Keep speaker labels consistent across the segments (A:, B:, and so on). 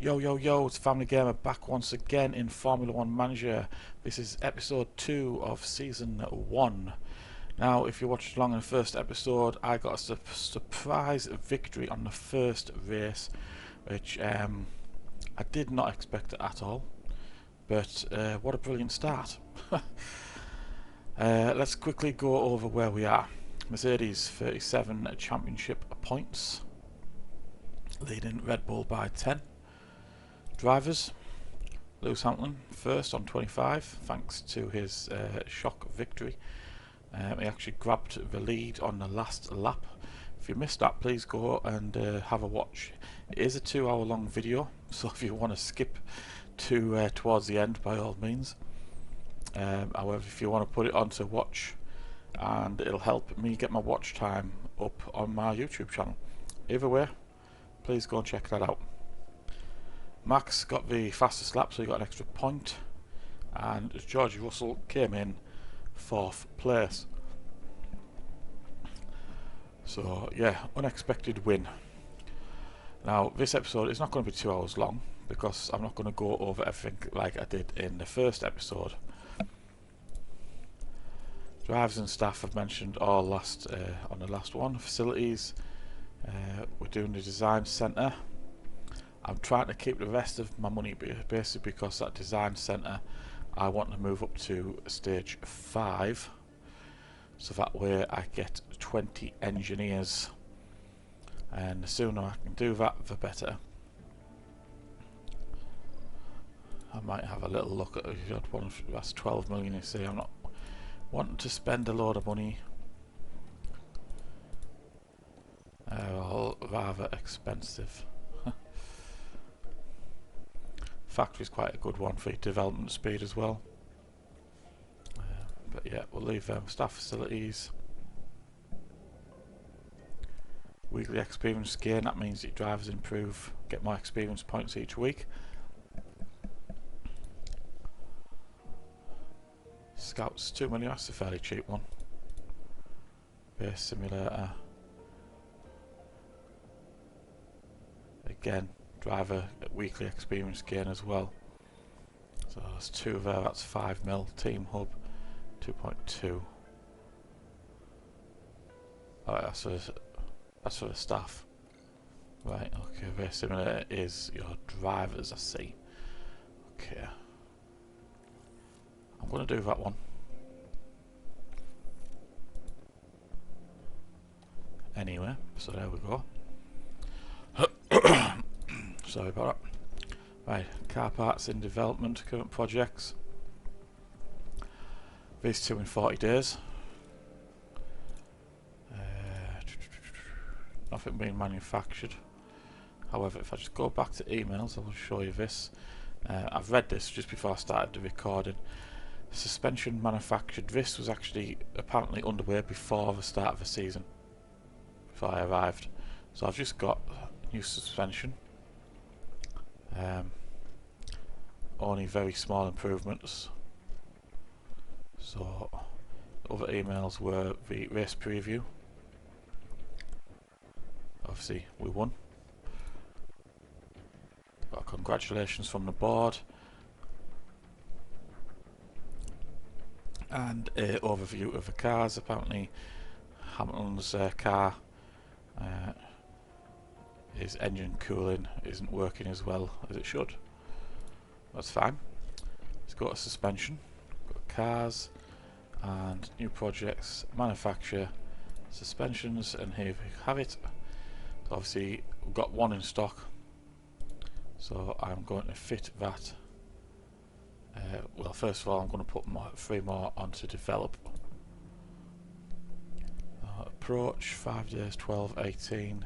A: Yo yo yo, it's FamilyGamer back once again in Formula 1 Manager. This is episode 2 of season 1. Now, if you watched along in the first episode, I got a surprise victory on the first race, which I did not expect at all. But what a brilliant start. Let's quickly go over where we are. Mercedes 37 championship points, leading Red Bull by 10. Drivers, Lewis Hamilton first on 25 thanks to his shock victory. He actually grabbed the lead on the last lap. If you missed that, please go and have a watch. It is a 2-hour long video, so if you want to skip to towards the end, by all means. However, if you want to put it on to watch, and it'll help me get my watch time up on my YouTube channel. Either way, please go and check that out. Max got the fastest lap, so he got an extra point, and George Russell came in 4th place. So yeah, unexpected win. Now this episode is not going to be 2 hours long because I'm not going to go over everything like I did in the first episode. Drivers and staff I've mentioned all on the last one. Facilities, we're doing the design centre. I'm trying to keep the rest of my money basically because that design centre I want to move up to stage 5, so that way I get 20 engineers, and the sooner I can do that the better. I might have a little look at one. That's 12 million, you see. I'm not wanting to spend a load of money. Rather expensive. Factory's quite a good one for development speed as well. But yeah, we'll leave staff facilities. Weekly experience gain, that means that drivers improve, get more experience points each week. Scouts 2 million, that's a fairly cheap one. Base simulator. Again, driver weekly experience gain as well. So there's 2 there, that's 5 mil. Team hub 2.2. Alright, that's for the staff. Right, okay, race simulator is your drivers, I see. Okay. I'm gonna do that one. Anyway, so there we go. Sorry about that. Right, car parts in development, current projects. These 2 in 40 days. Nothing being manufactured. However, if I just go back to emails, I'll show you this. I've read this just before I started the recording. Suspension manufactured. This was actually apparently underway before the start of the season, before I arrived. So I've just got new suspension. Only very small improvements. So other emails were the race preview. Obviously we won. Got congratulations from the board. And an overview of the cars. Apparently Hamilton's car, his engine cooling isn't working as well as it should. That's fine. Let's go to suspension. Got cars and new projects, manufacture, suspensions, and here we have it. So obviously we've got 1 in stock, so I'm going to fit that. Well, first of all I'm going to put 3 more on to develop. Approach 5 days, 12, 18.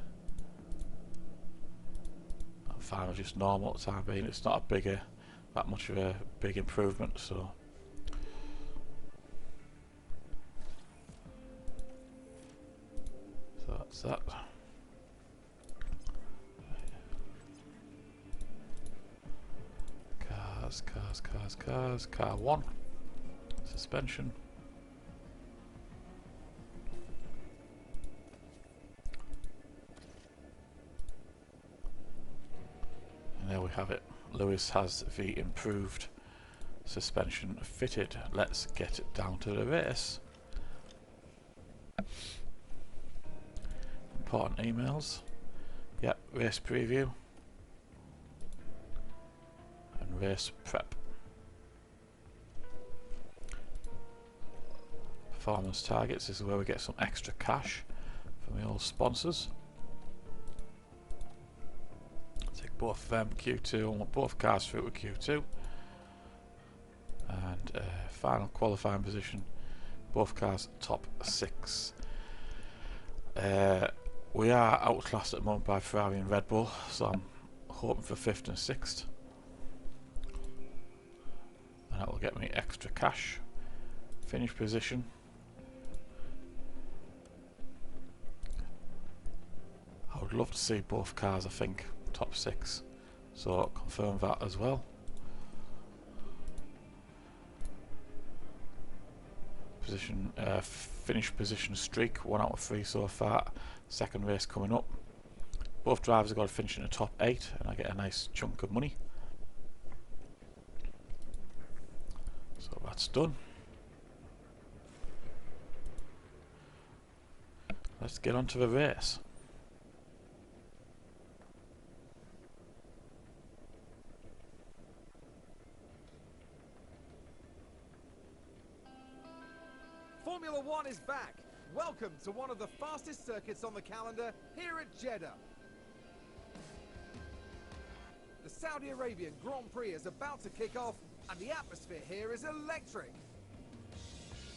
A: I'm fine with just normal at the time being. It's not that much of a big improvement, so that's that. Cars. Car 1. Suspension. And there we have it. Lewis has the improved suspension fitted. Let's get down to the race. Important emails. Yep, race preview and race prep. Performance targets, this is where we get some extra cash from the old sponsors. Take both of them, Q2, and want both cars through to Q2. And final qualifying position, both cars top 6. We are outclassed at the moment by Ferrari and Red Bull, so I'm hoping for 5th and 6th. And that will get me extra cash. Finish position. I would love to see both cars, I think, top 6. So confirm that as well. Position, finish position streak, 1 out of 3 so far. Second race coming up. Both drivers have got to finish in the top 8 and I get a nice chunk of money. So that's done. Let's get on to the race.
B: Formula One is back. Welcome to one of the fastest circuits on the calendar here at Jeddah. The Saudi Arabian Grand Prix is about to kick off and the atmosphere here is electric.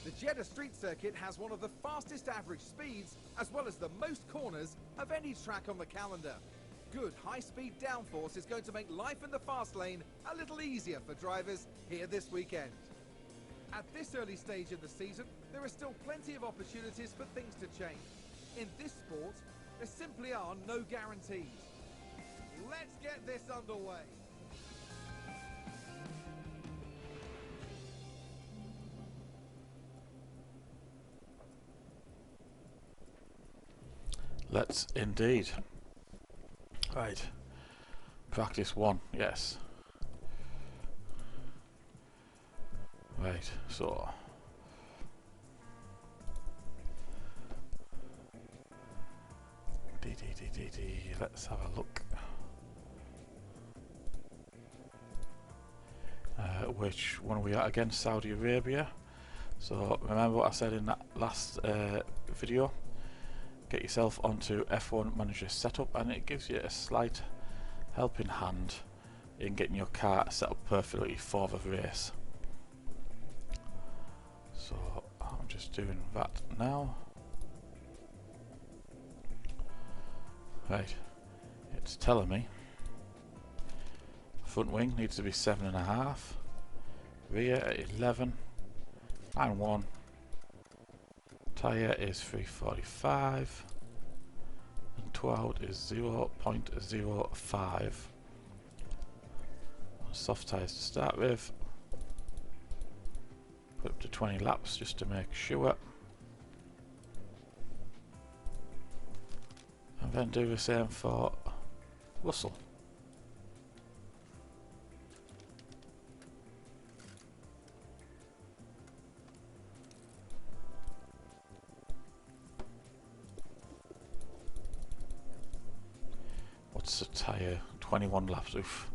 B: The Jeddah Street Circuit has one of the fastest average speeds as well as the most corners of any track on the calendar. Good high-speed downforce is going to make life in the fast lane a little easier for drivers here this weekend. At this early stage of the season, there are still plenty of opportunities for things to change. In this sport, there simply are no guarantees. Let's get this underway.
A: Let's indeed. Right. Practice 1, yes. Right, so let's have a look. Which one are we at again? Saudi Arabia. So remember what I said in that last video. Get yourself onto F1 Manager Setup and it gives you a slight helping hand in getting your car set up perfectly for the race. So I'm just doing that now. Right, it's telling me front wing needs to be 7.5, rear at 11, and 1. Tyre is 345, and toe out is 0.05. Soft tyres to start with. Put up to 20 laps just to make sure. And then do the same for Russell. What's the tyre? 21 laps. Oof.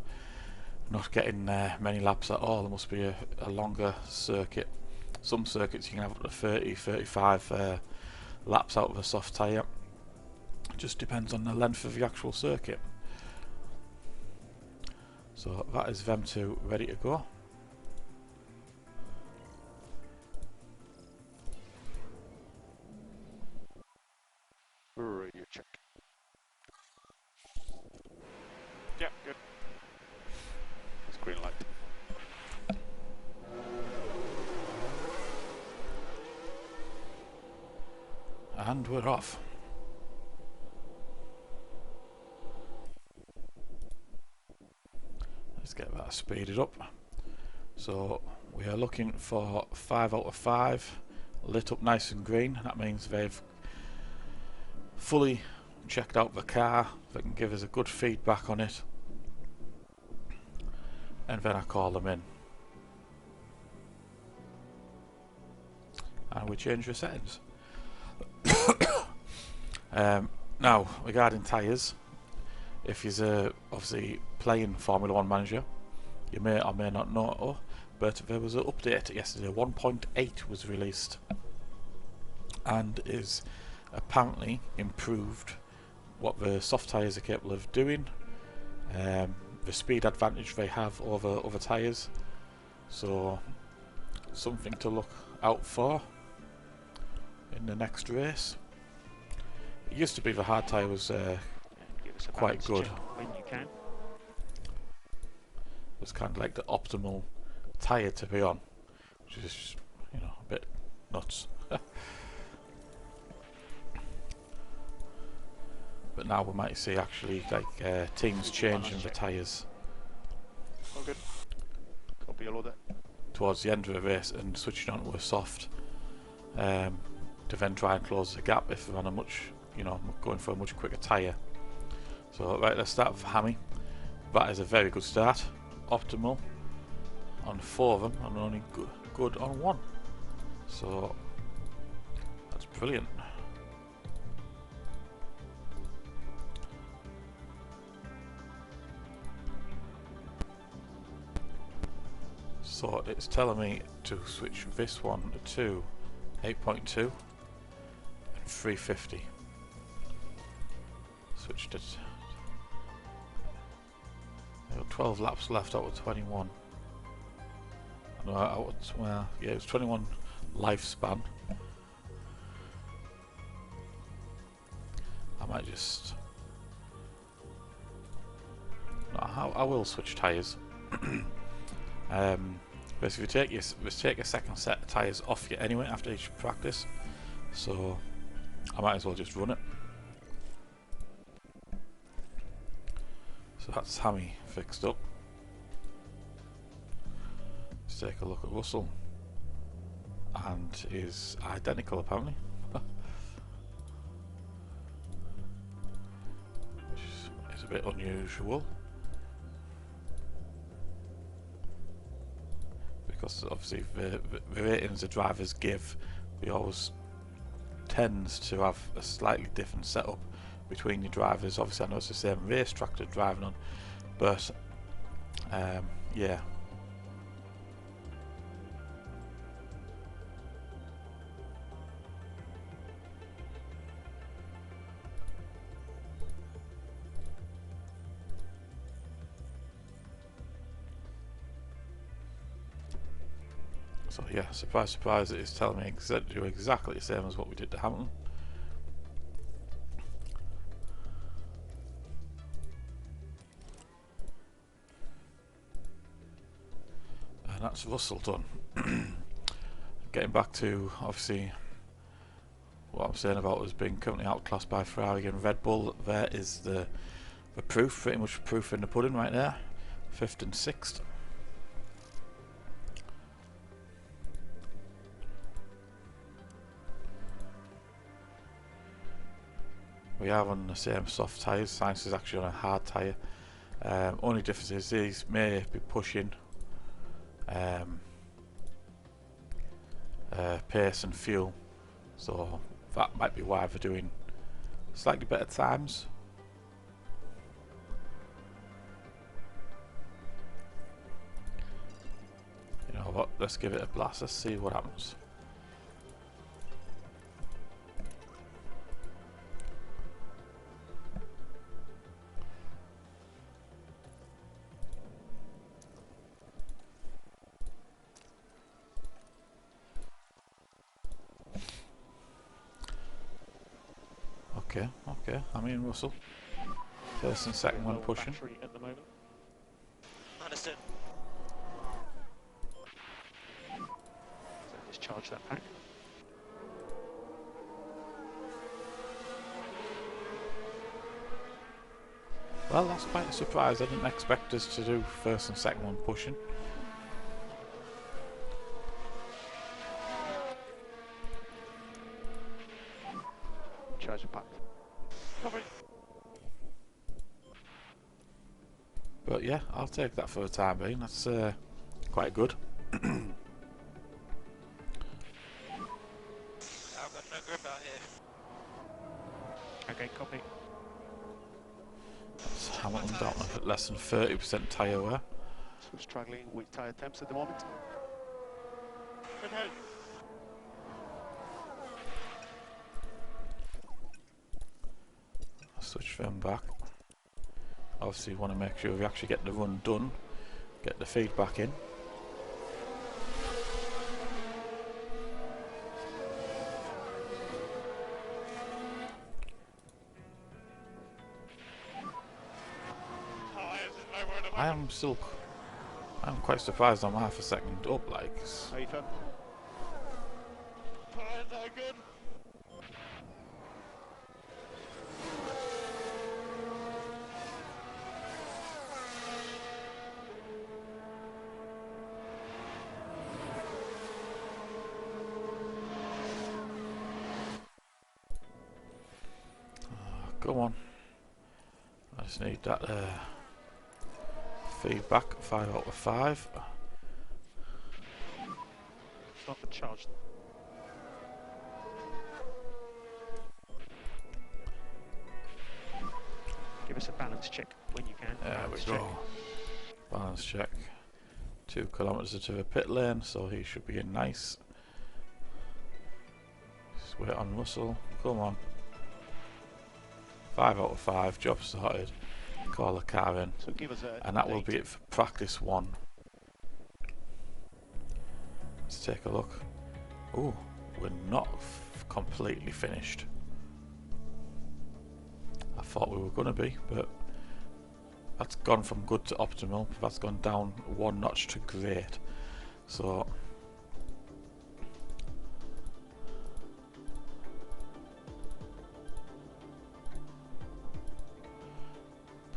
A: Not getting many laps at all. There must be a longer circuit. Some circuits you can have up to 30, 35 laps out of a soft tyre. It just depends on the length of the actual circuit. So that is them two ready to go.
C: Radio check. Yeah, good. It's green light.
A: And we're off. Let's get that speeded up. So we are looking for 5 out of 5 lit up nice and green. That means they've fully checked out the car. They can give us a good feedback on it. and then I call them in. And we change the settings. Now, regarding tyres, if you're obviously playing Formula 1 Manager, you may or may not know, but there was an update yesterday. 1.8 was released and is apparently improved what the soft tyres are capable of doing, the speed advantage they have over other tyres, so something to look out for in the next race. It used to be the hard tyre was quite good.
C: When you can.
A: It was kind of like the optimal tyre to be on, which is, you know, a bit nuts. But now we might see actually like teams changing the tyres
C: All good. Copy all of that.
A: towards the end of the race and switching on to a soft to then try and close the gap if they're on a much, you know, going for a much quicker tyre. So right, let's start with Hammy. That is a very good start. Optimal on 4 of them and only good on 1. So that's brilliant. So it's telling me to switch this one to 8.2 and 350. Switched it. There were 12 laps left out of 21. No, well, yeah, it was 21 lifespan. I might just. No, I will switch tyres. But if you take a second set of tyres off you anyway after each practice, so I might as well just run it. So that's Hammy fixed up. Let's take a look at Russell, and is identical apparently, which is a bit unusual. Because obviously the ratings the drivers give, we always tends to have a slightly different setup between your drivers. Obviously I know it's the same racetrack they're driving on, but yeah. So yeah, surprise, surprise, it is telling me exactly the same as what we did to Hamilton. And that's Russell done. Getting back to, obviously, what I'm saying about us being currently outclassed by Ferrari and Red Bull, there is the proof, pretty much proof in the pudding right there. 5th and 6th. We are on the same soft tyres. Science is actually on a hard tyre. Only difference is these may be pushing pace and fuel, so that might be why they're doing slightly better times. You know what? Let's give it a blast. Let's see what happens. Okay, I mean Russell. First and second one pushing.
C: At the moment.
D: Understood.
C: So discharge that pack.
A: Well, that's quite a surprise. I didn't expect us to do first and second one pushing.
C: Charge the pack. Covering.
A: But yeah, I'll take that for the time being. That's quite good.
D: I've got no grip out here.
C: Okay, copy.
A: That's Hamilton down at less than 30% tyre wear.
C: So struggling with tyre temps at the moment.
D: Good help.
A: I'll switch film back. Obviously you want to make sure we actually get the run done, get the feedback in. I'm quite surprised I'm half a second up, like.
C: How you feel?
D: Tyres are good.
A: Come on. I just need that feedback, 5 out of 5.
C: It's not charged. Give us a balance check when you can.
A: There we
C: Balance
A: go.
C: check.
A: Balance check. 2 kilometres into the pit lane, so he should be in nice. Just wait on Russell. Come on. 5 out of 5. Job sorted. Call the car in.
C: So give us a
A: And that will
C: date.
A: be it for practice 1. Let's take a look. Ooh, we're not completely finished. I thought we were going to be, but that's gone from good to optimal. That's gone down 1 notch to great. So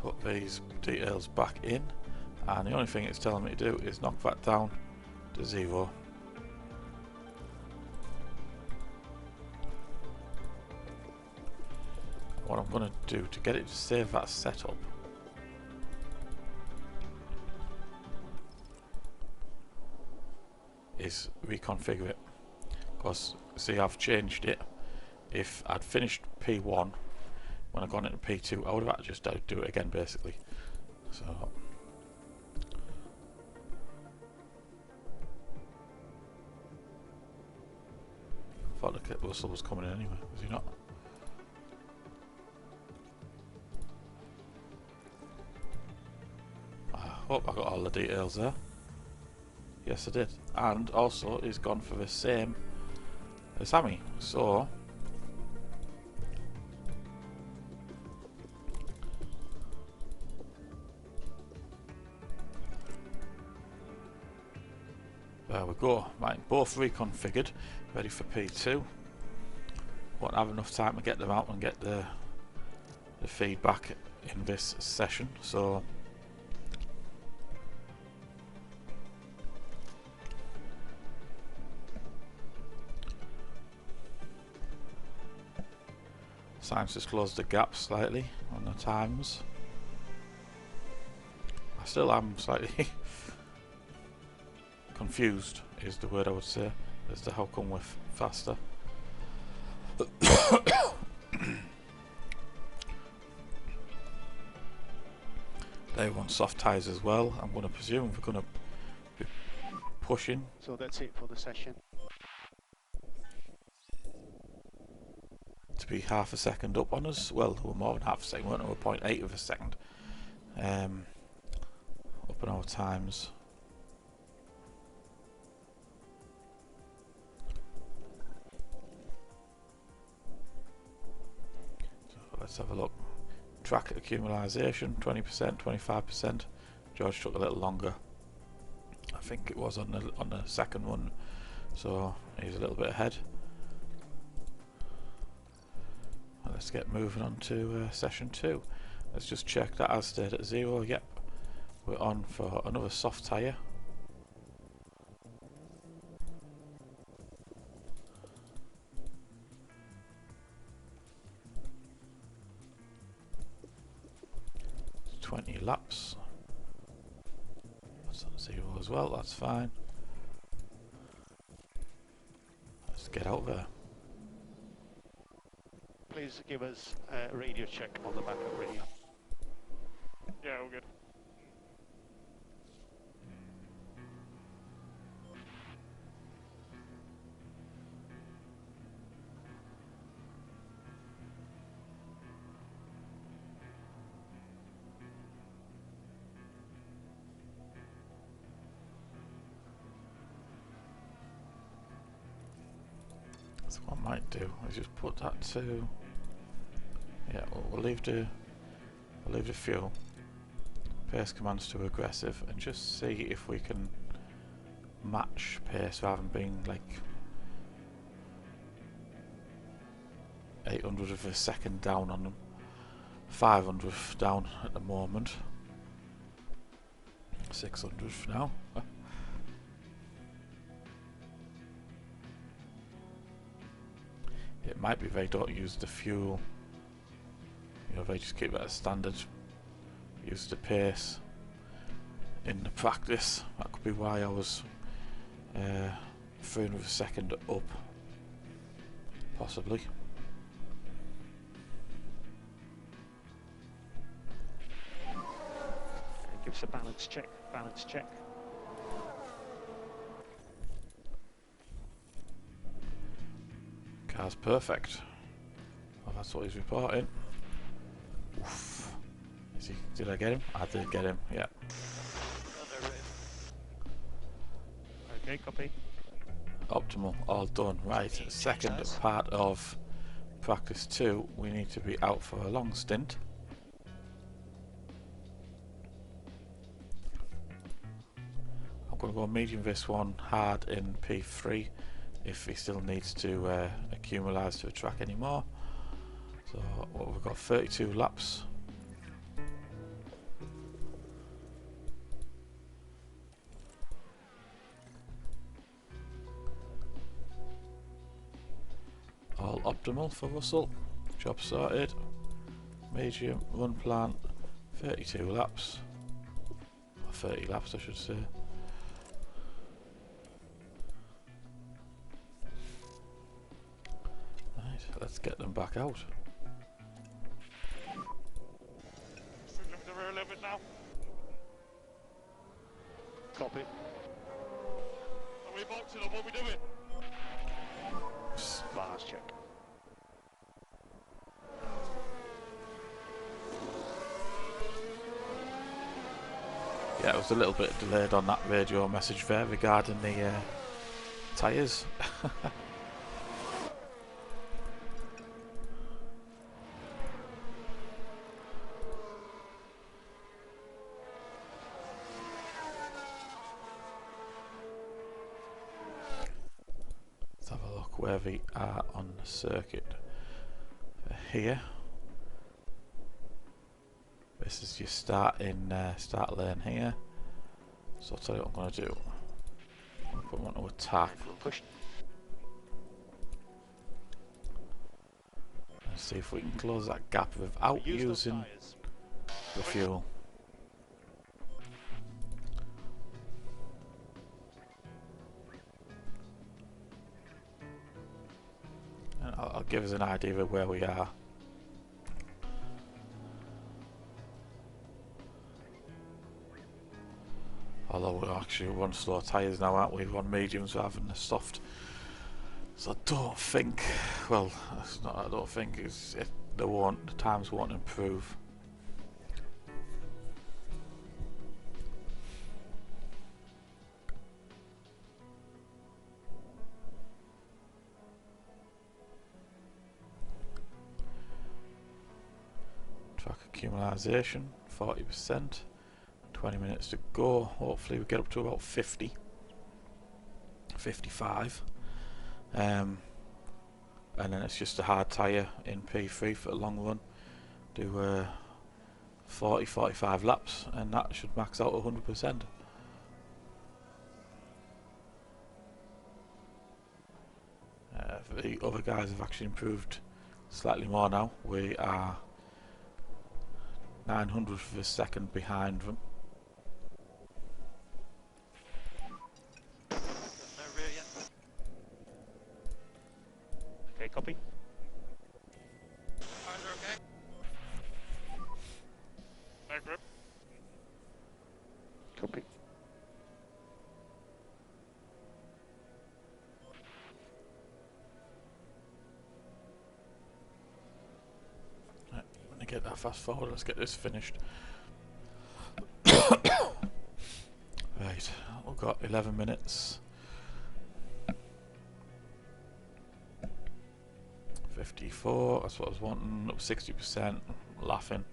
A: put these details back in, and the only thing it's telling me to do is knock that down to 0. What I'm going to do to get it to save that setup is reconfigure it, because see, I've changed it. If I'd finished P1 when I got into P2, I would have had to just do it again basically. So I thought the Russell was coming in anyway, was he not? I hope I got all the details there. Yes I did. And also he's gone for the same as Sammy, so there we go. Right, both reconfigured, ready for P2. Won't have enough time to get them out and get the feedback in this session, so Science has closed the gap slightly on the times. I still am slightly confused is the word I would say as to how come we're faster. They want soft tyres as well. I'm going to presume we're going to be pushing.
C: So that's it for the session.
A: To be half a second up on us. Well, we're more than half a second, weren't we? We're 0.8 of a second up on our times. So let's have a look. Track accumulation 20%, 25%. George took a little longer. I think it was on the second one, so he's a little bit ahead. Let's get moving on to session 2. Let's just check that has stayed at 0. Yep, we're on for another soft tyre. It's 20 laps. 0 as well, that's fine. Let's get out there.
C: Please give us a radio check on the backup radio.
D: Yeah, all good.
A: So what I might do is just put that to, yeah, we'll leave the fuel, pace commands to aggressive, and just see if we can match pace rather than being like 800th of a second down on them. 500th down at the moment. 600th now. It might be they don't use the fuel. You know, they just keep it as standard. Use the pace in the practice. That could be why I was 300th of a second up. Possibly.
C: Give us a balance check. Balance check.
A: Car's perfect. Oh, that's what he's reporting. Oof. Did I get him? I did get him, yeah.
C: Okay, copy.
A: Optimal, all done. Right, second part of practice 2, we need to be out for a long stint. I'm going to go medium this one, hard in P3 if he still needs to accumulate to a track anymore. So what we've got 32 laps. All optimal for Russell. Job sorted. Medium run plan, 32 laps. Or 30 laps I should say. Right, let's get them back out.
D: Struggling to rear a little bit now.
C: Copy.
D: Are we boxing or what are we doing?
C: Balance check.
A: Yeah, it was a little bit delayed on that radio message there regarding the tyres. Let's have a look where we are on the circuit. Here. This is your start lane here. So I'll tell you what I'm going to do. I'm going to put one to attack.
C: Push.
A: And see if we can close that gap without using the fuel. And I'll give us an idea of where we are. Although we're actually one slow tyres now, aren't we? One mediums rather than a soft. So I don't think, well, that's not, I don't think the times won't improve. Track accumulation, 40%. 20 minutes to go. Hopefully we get up to about 50, 55, and then it's just a hard tyre in P3 for a long run. Do 40-45 laps and that should max out 100%. The other guys have actually improved slightly more now. We are 900th of a second behind them.
C: Copy.
A: Right, let me get that fast forward. Let's get this finished. Right, we've got 11 minutes. 54, that's what I was wanting, up 60%, laughing.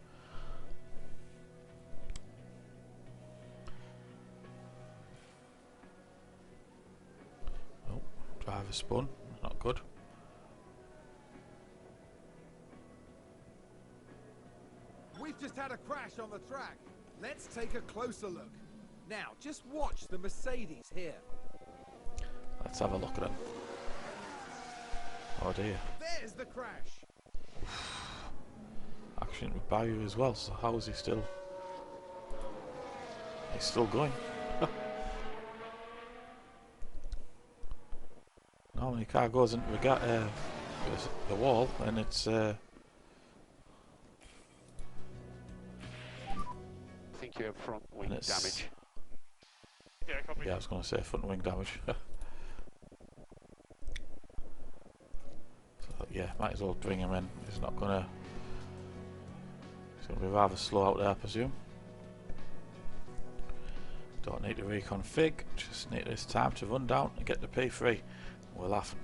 A: Oh, driver spun, not good.
B: We've just had a crash on the track. Let's take a closer look. Now, just watch the Mercedes here.
A: Let's have a look at it. Oh dear.
B: There's the crash.
A: Accident with Bayou as well, so how is he still... He's still going. Normally a car goes into the wall and it's...
C: I think you have front wing damage.
D: Yeah, copy.
A: Yeah, I was going to say front wing damage. So yeah, might as well bring him in. He's not going to... He's going to be rather slow out there, I presume. Don't need to reconfig, just need this time to run down and get the P3. We're laughing.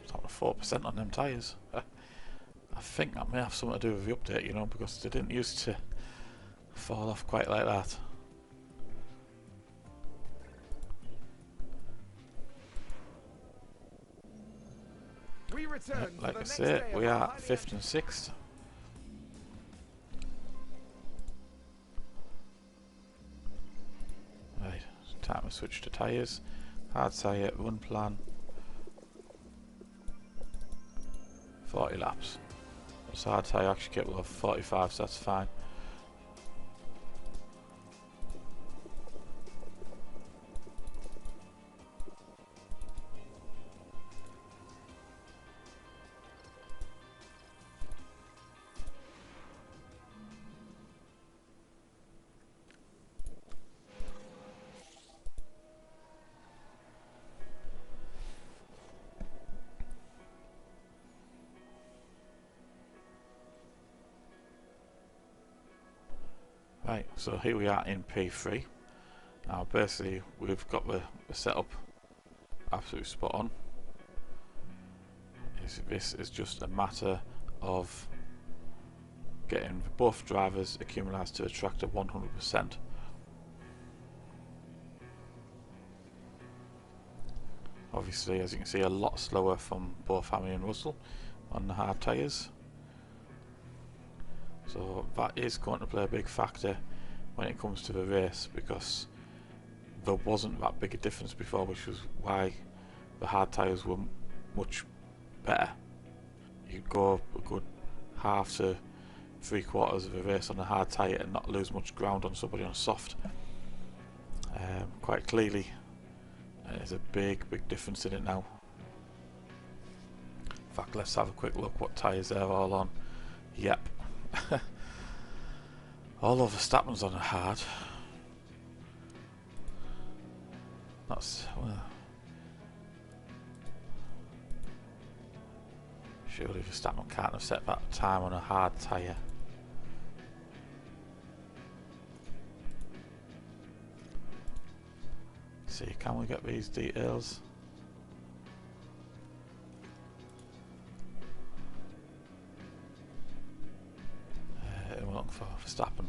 A: It's up to 4% on them tyres. I think that may have something to do with the update, you know, because they didn't used to fall off quite like that.
B: We return
A: Like
B: for
A: I
B: the
A: say,
B: next day
A: we
B: of
A: are
B: our highly
A: 5th and 6th. Right, time to switch to tyres. Hard tyre, run plan. 40 laps. It's hard tyre, actually capable of 45, so that's fine. Right, so here we are in P3. Now basically we've got the setup absolutely spot on. This is just a matter of getting both drivers accumulated to a tractor 100%. Obviously, as you can see, a lot slower from both Hammy and Russell on the hard tyres. So that is going to play a big factor when it comes to the race, because there wasn't that big a difference before, which was why the hard tyres were much better. You'd go a good half to 3/4 of a race on a hard tyre and not lose much ground on somebody on a soft. Quite clearly, there's a big difference in it now. In fact, let's have a quick look what tyres they're all on. Yep. All over Verstappen's on a hard. That's... well, surely Verstappen can't have set that time on a hard tyre. See, can we get these details? We're looking for Verstappen.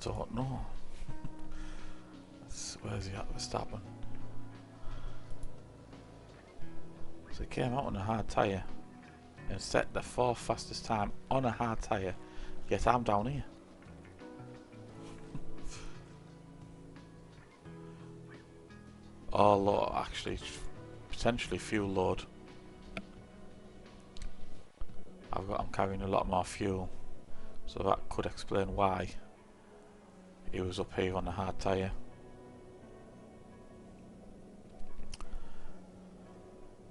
A: don't know. Where's he at? Verstappen. So he came out on a hard tyre and set the 4th fastest time on a hard tyre, yet I'm down here. Oh, load, actually, potentially fuel load. I'm carrying a lot more fuel, so that could explain why he was up here on a hard tyre.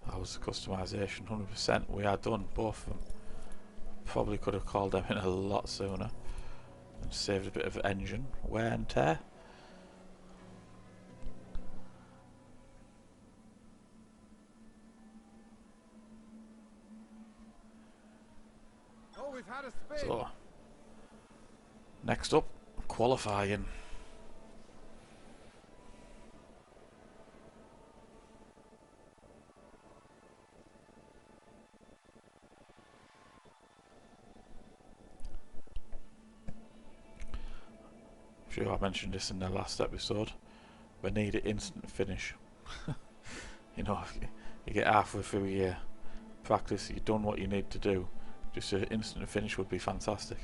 A: That was the customisation, 100%. We are done, both of them. Probably could have called them in a lot sooner and saved a bit of engine wear and tear.
B: Oh, we've had a spin.
A: So, next up, qualifying. I'm sure I mentioned this in the last episode. We need an instant finish. You know, if you get halfway through your practice, you've done what you need to do. Just an instant finish would be fantastic.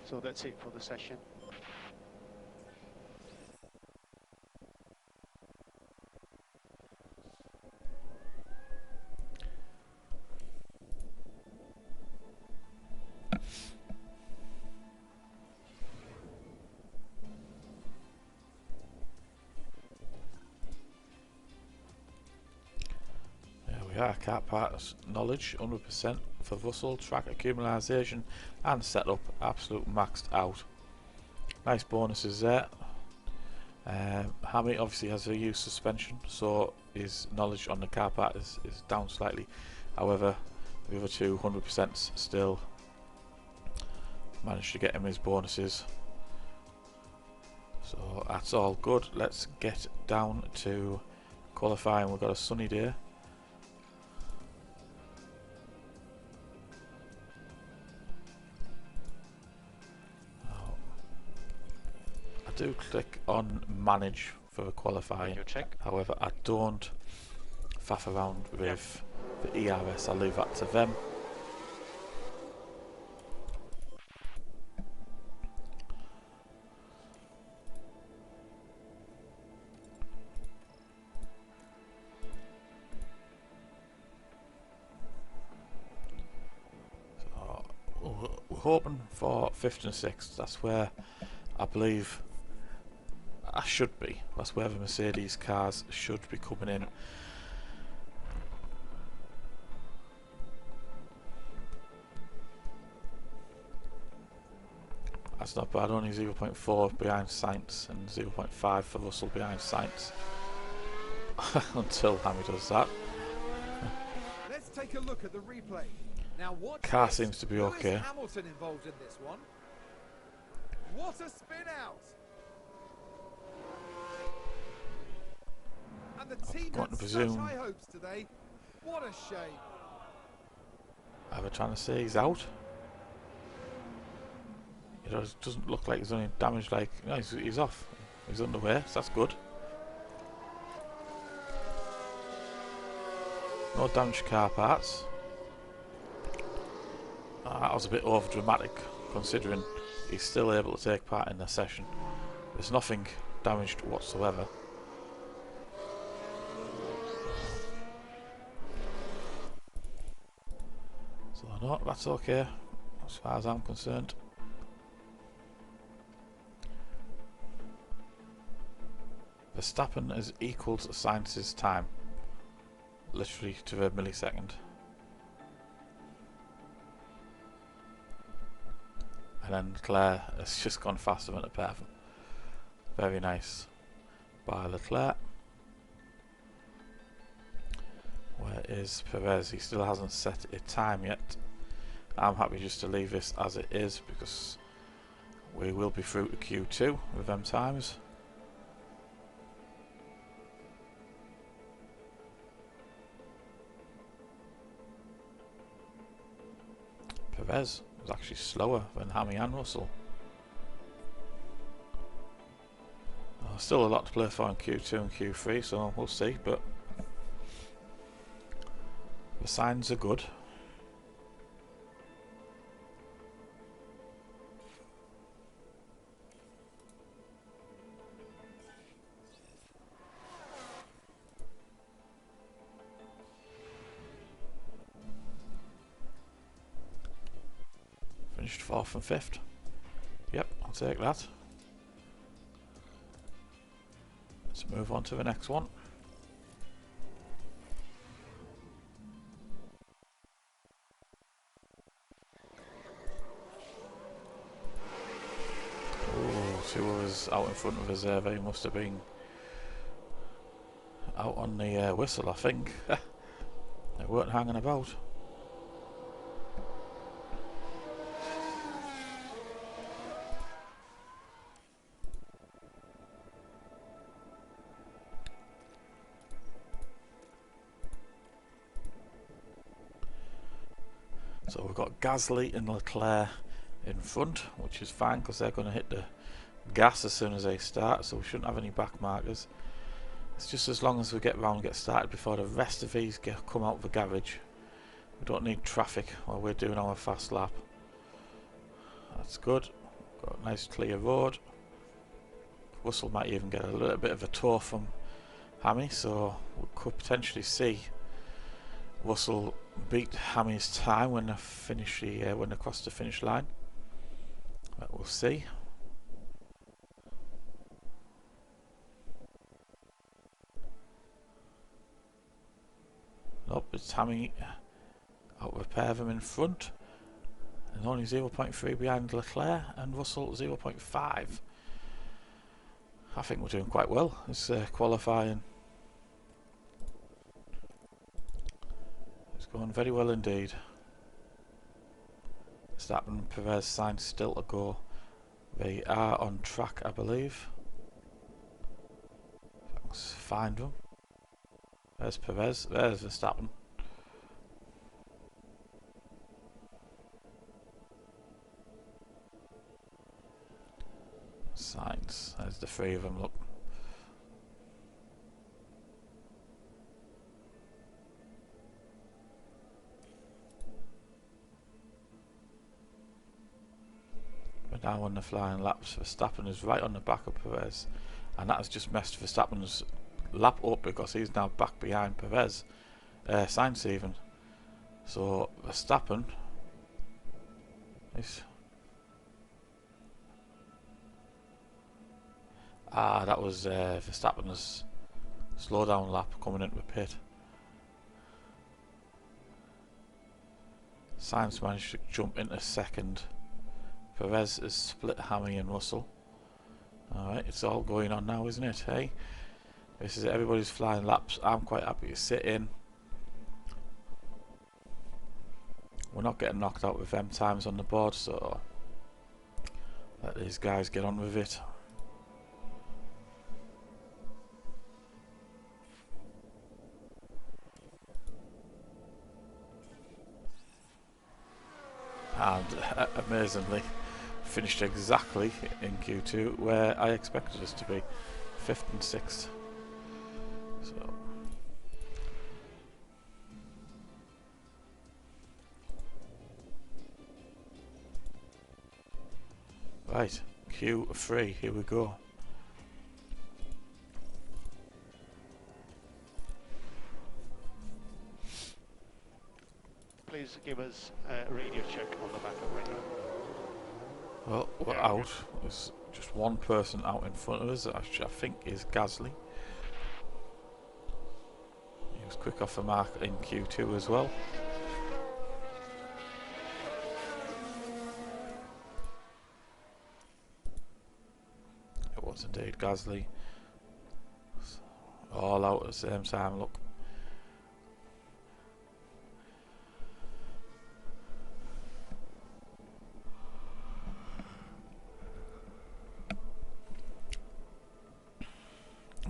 C: So that's it for the session.
A: Car parts knowledge 100% for Russell, track accumulation and setup absolute maxed out. Nice bonuses there. Hammy obviously has a used suspension, so his knowledge on the car part is down slightly. However, the other two 100% still managed to get him his bonuses, so that's all good. Let's get down to qualifying. We've got a sunny day. Do click on manage for qualifying.
C: Check.
A: However, I don't faff around with the ERS. I'll leave that to them. So we're hoping for 5th and 6th. That's where I believe I should be. That's where the Mercedes cars should be coming in. That's not bad, only 0.4 behind Sainz and 0.5 for Russell behind Sainz. Until Hammy does that.
B: Let's take a look at the replay. Now watch
A: Car
B: this.
A: seems to be
B: Lewis
A: okay.
B: Hamilton involved in this one. What a spin out! And the team
A: got
B: had
A: to
B: such
A: presume-
B: high hopes today. What a shame.
A: Are they trying to say he's out? It doesn't look like there's any damage. Like, no, he's off. He's underway, so that's good. No damaged car parts. That was a bit over dramatic, considering he's still able to take part in the session. There's nothing damaged whatsoever. So no, that's okay as far as I'm concerned. Verstappen has equalled Sainz's time, literally to the millisecond. And then Leclerc has just gone faster than a pair of them. Very nice by Leclerc. Where is Perez? He still hasn't set a time yet. I'm happy just to leave this as it is because we will be through to Q2 with them times. Perez was actually slower than Hammy and Russell. Still a lot to play for in Q2 and Q3, so we'll see, but the signs are good. Finished 4th and 5th. Yep, I'll take that. Let's move on to the next one. Oh, 2 others out in front of us there. They must have been out on the whistle, I think. They weren't hanging about. So we've got Gasly and Leclerc in front, which is fine because they're going to hit the gas as soon as they start, so we shouldn't have any back markers. It's just as long as we get round and get started before the rest of these come out of the garage. We don't need traffic while we're doing our fast lap. That's good. Got a nice clear road. Russell might even get a little bit of a tour from Hammy, so we could potentially see Russell beat Hammy's time when they cross the finish line. But we'll see. Nope, it's Hammy out of a pair of them in front, and only 0.3 behind Leclerc, and Russell 0.5. I think we're doing quite well this qualifying. It's going very well indeed. Verstappen and Perez signed still to go. They are on track, I believe. Let's find them. There's Perez, there's Verstappen. Signs, there's the 3 of them, look. We're now on the flying laps. Verstappen is right on the back of Perez, and that has just messed Verstappen's lap up because he's now back behind Perez, Sainz even. So Verstappen is that was Verstappen's slow down lap coming into the pit. Sainz managed to jump into second. Perez has split Hammy and Russell. Alright, it's all going on now, isn't it? Hey, this is it. Everybody's flying laps. I'm quite happy to sit in. We're not getting knocked out with them times on the board, so let these guys get on with it. And amazingly finished exactly in Q2 where I expected us to be, 5th and 6th. So right, Q3, here we go.
C: Please give us a radio check on the backup radio.
A: Well, we're out. There's just one person out in front of us, which I think is Gasly. He was quick off the mark in Q2 as well. It was indeed Gasly. All out at the same time, look.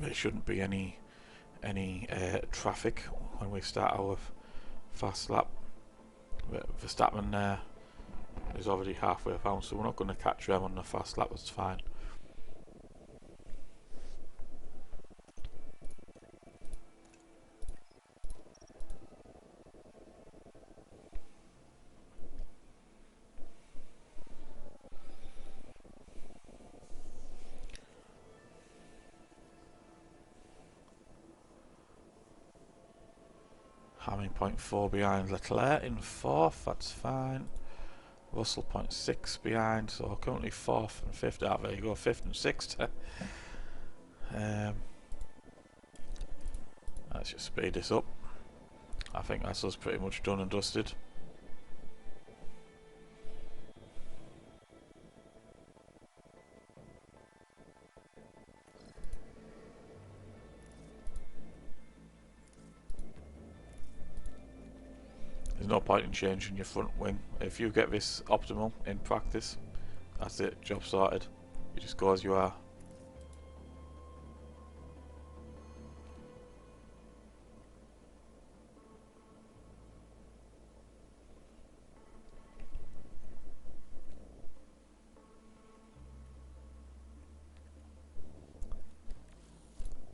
A: There shouldn't be any traffic when we start our fast lap. Verstappen is already halfway around, so we're not going to catch them on the fast lap. That's fine. Hammy 0.4 behind Leclerc in 4th, that's fine. Russell 0.6 behind, so currently 4th and 5th. Ah, there you go, 5th and 6th. Let's just speed this up. I think that's us pretty much done and dusted. There's no point in changing your front wing. If you get this optimal in practice, that's it, job sorted. You just go as you are.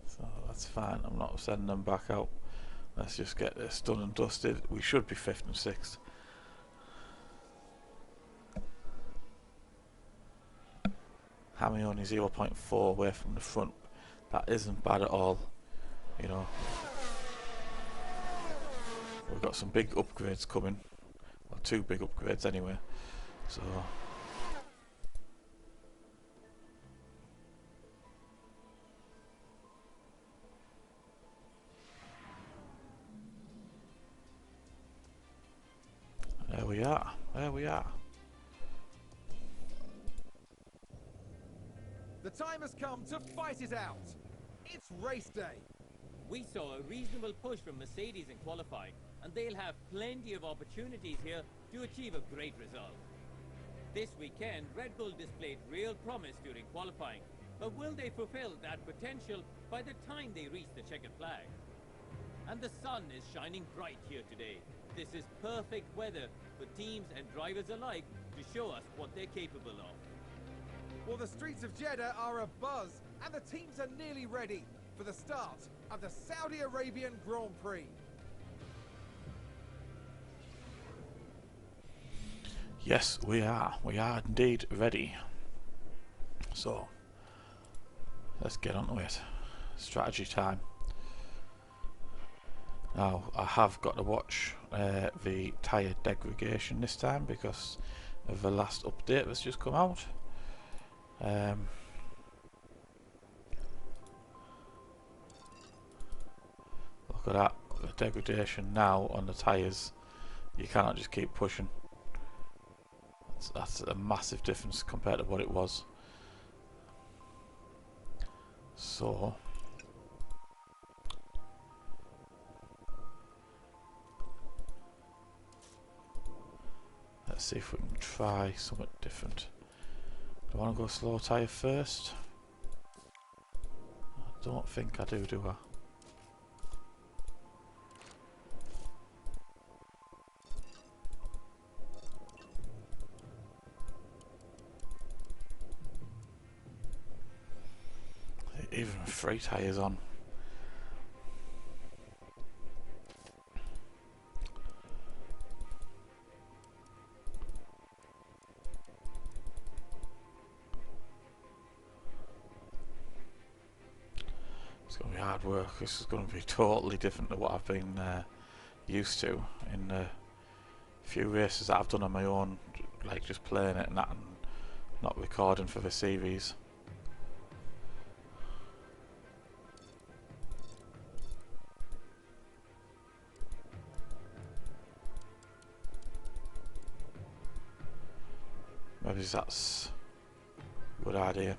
A: So that's fine, I'm not sending them back out. Let's just get this done and dusted. We should be 5th and 6th. Hammy only 0.4 away from the front. That isn't bad at all, you know. We've got some big upgrades coming. Well, 2 big upgrades anyway. So there we are. There we are.
B: The time has come to fight it out. It's race day.
E: We saw a reasonable push from Mercedes in qualifying, and they'll have plenty of opportunities here to achieve a great result. This weekend, Red Bull displayed real promise during qualifying, but will they fulfill that potential by the time they reach the checkered flag? And the sun is shining bright here today. This is perfect weather for teams and drivers alike to show us what they're capable of.
B: Well, the streets of Jeddah are abuzz, and the teams are nearly ready for the start of the Saudi Arabian Grand Prix.
A: Yes, we are. We are indeed ready. So let's get on to it. Strategy time. Now, I have got to watch the tyre degradation this time because of the last update that's just come out. Look at that, the degradation now on the tyres. You cannot just keep pushing. That's a massive difference compared to what it was. So let's see if we can try something different. Do I want to go slow tyre first? I don't think I do I? Even 3 tyres on. It's going to be hard work. This is going to be totally different to what I've been used to in the few races that I've done on my own, like just playing it and that, and not recording for the series. Maybe that's a good idea.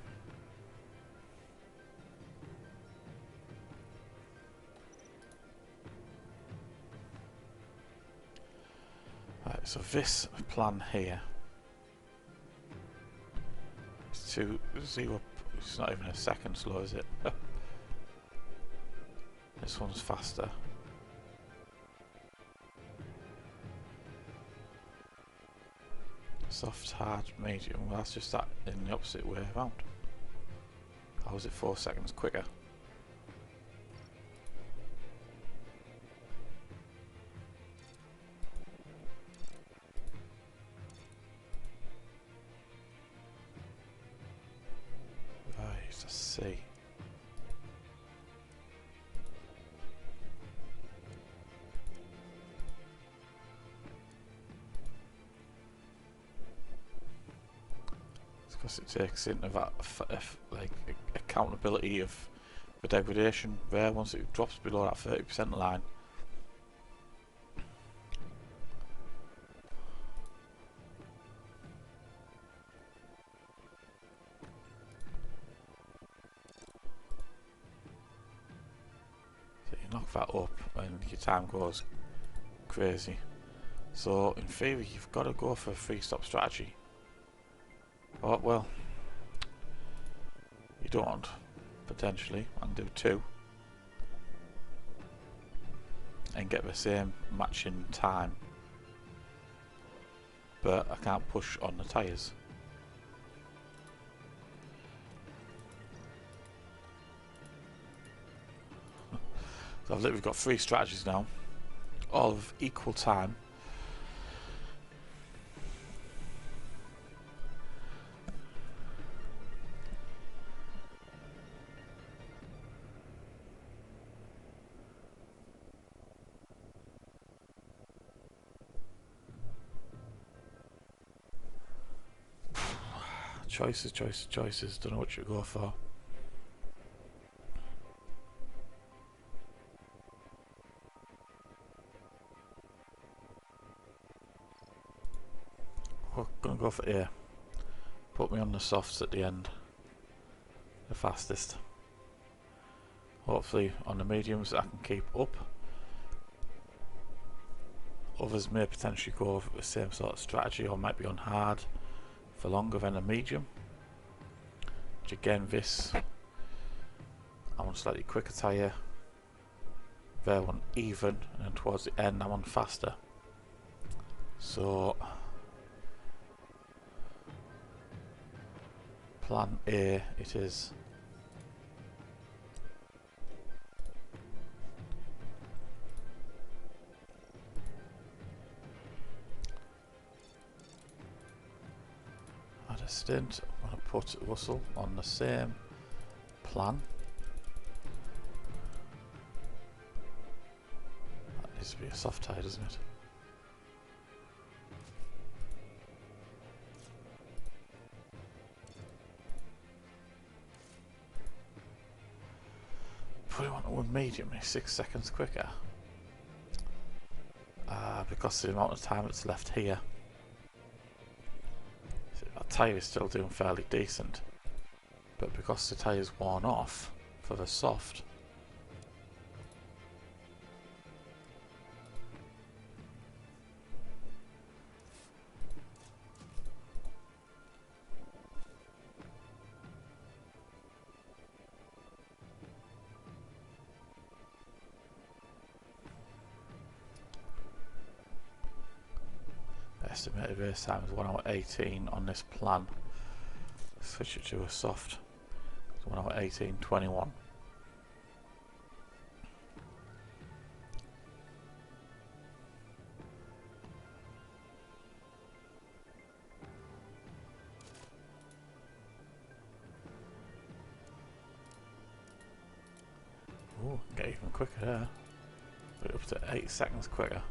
A: Right, so this plan here is to 0. It's not even a second slow, is it? This one's faster. Soft, hard, medium. Well, that's just that in the opposite way around. How is it 4 seconds quicker? Right, let's see. Because it takes into that like accountability of the degradation there once it drops below that 30% line. So you knock that up and your time goes crazy. So in theory you've got to go for a 3-stop strategy. Oh well, you don't, potentially, and do 2 and get the same matching time, but I can't push on the tyres. So I've literally got 3 strategies now, all of equal time. Choices, choices, choices. Don't know what you go for. We're gonna go for A. Put me on the softs at the end. The fastest. Hopefully on the mediums I can keep up. Others may potentially go for the same sort of strategy, or might be on hard for longer than a medium. Which again, this I'm on slightly quicker tyre. There one even, and then towards the end I'm on faster. So plan A it is. At a stint, I'm going to put Russell on the same plan. That needs to be a soft tie, doesn't it? Put him on one medium, he's 6 seconds quicker. Because of the amount of time it's left here. That tyre is still doing fairly decent, but because the tyre is worn off for the soft, estimated race time is 1 hour 18 on this plan. Switch it to a soft. It's 1 hour 18:21. Ooh, get even quicker there. Put it up to 8 seconds quicker.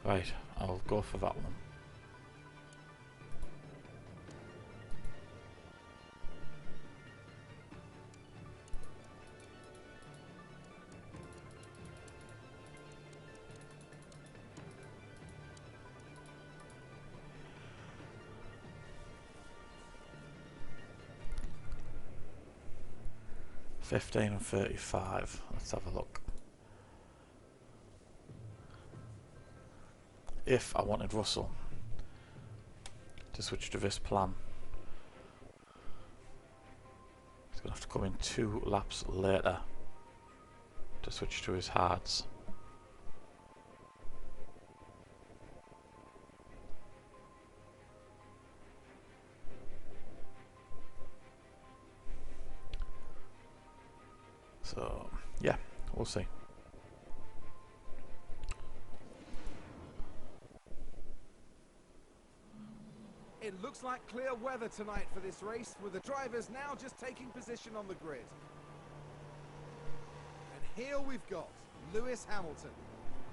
A: Right, I'll go for that one. $15 and $35. Let's have a look. If I wanted Russell to switch to this plan, he's going to have to come in 2 laps later to switch to his hards. So yeah, we'll see.
B: It looks like clear weather tonight for this race, with the drivers now just taking position on the grid. And here we've got Lewis Hamilton.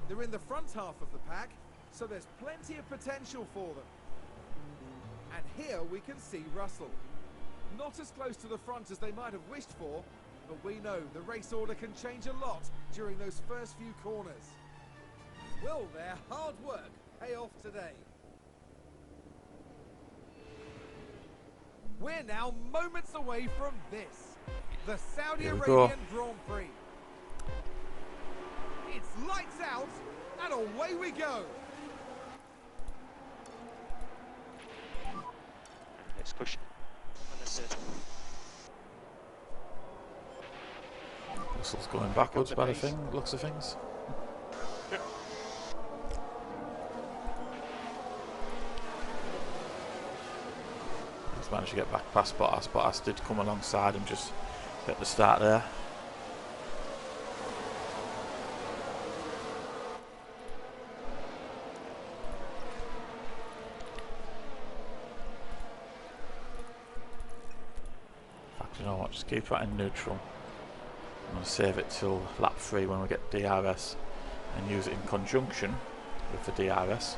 B: They're in the front half of the pack, so there's plenty of potential for them. And here we can see Russell. Not as close to the front as they might have wished for, but we know the race order can change a lot during those first few corners. Will their hard work pay off today? We're now moments away from this, the Saudi
A: Here we
B: Arabian
A: go.
B: Grand Prix. It's lights out, and away we go.
C: Let's push. Understood.
A: Russell's going backwards by the looks of things. He's managed to get back past Bottas. Bottas did come alongside him just at the start there. In fact, you know what, just keep that in neutral. I'm going to save it till lap 3 when we get DRS and use it in conjunction with the DRS.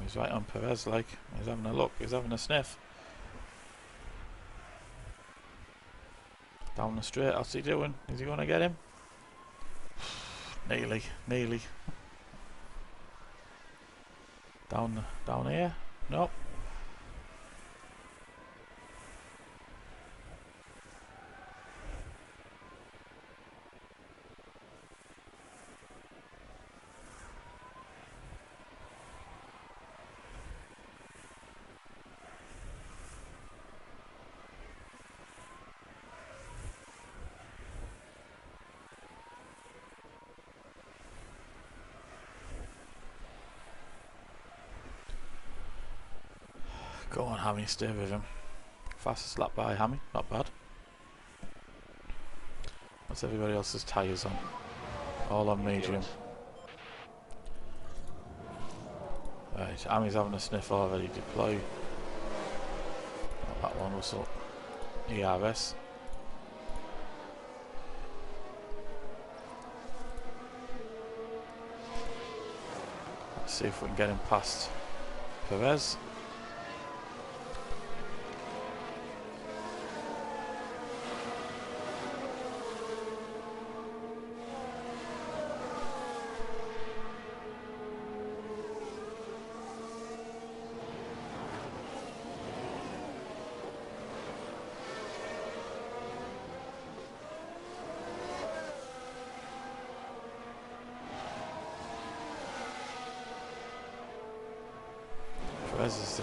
A: He's right on Perez, like, he's having a look, he's having a sniff. Down the straight, what's he doing? Is he going to get him? Nearly, nearly. Down here? Nope. Go on, Hammy, stay with him. Fastest lap by Hammy, not bad. What's everybody else's tyres on? All on medium. Right, Hammy's having a sniff already. Deploy. Not that one, Russell. ERS. Let's see if we can get him past Perez. Perez is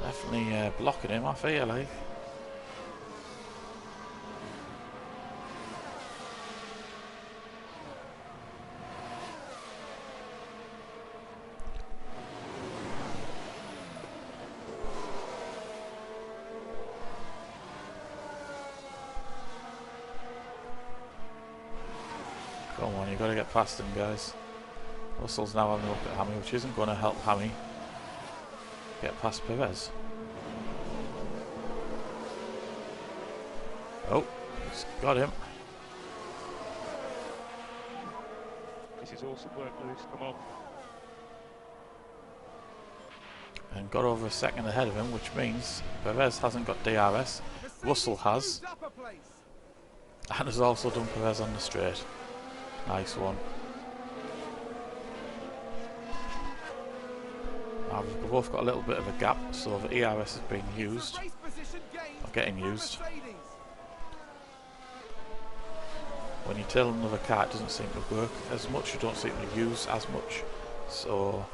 A: definitely blocking him, I feel like. Come on, you've got to get past him, guys. Russell's now having a look at Hammy, which isn't going to help Hammy get past Perez. Oh, he's got him.
D: This is awesome work, Lewis. Come on.
A: And got over a second ahead of him, which means Perez hasn't got DRS. Russell has. And has also done Perez on the straight. Nice one. We've both got a little bit of a gap, so the ERS is being used, or getting used. When you tail another car, it doesn't seem to work as much, you don't seem to use as much, so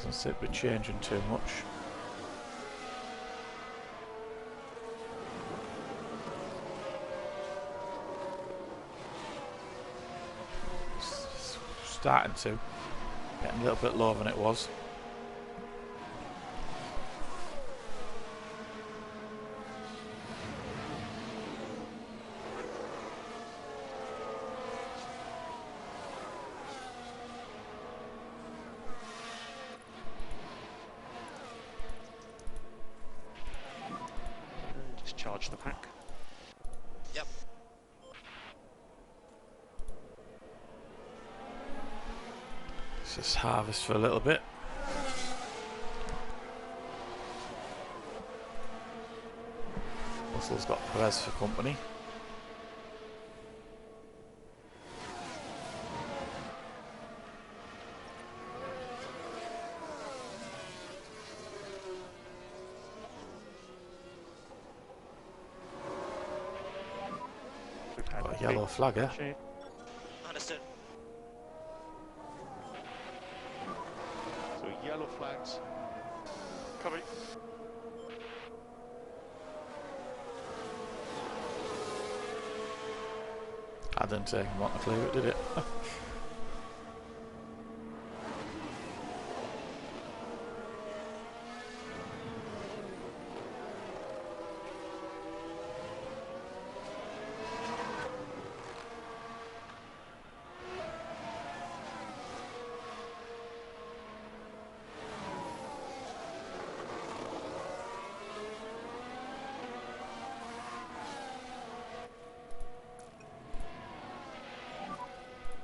A: Doesn't seem to be changing too much. Starting to. Getting a little bit lower than it was.
C: Just charge the pack.
F: Yep.
A: Let's just harvest for a little bit. Russell's got Perez for company.
C: We've had
A: Got a yellow flag here.
C: change.
F: Understood.
C: So yellow flags.
D: Copy.
A: I didn't take him long to clear it, did it?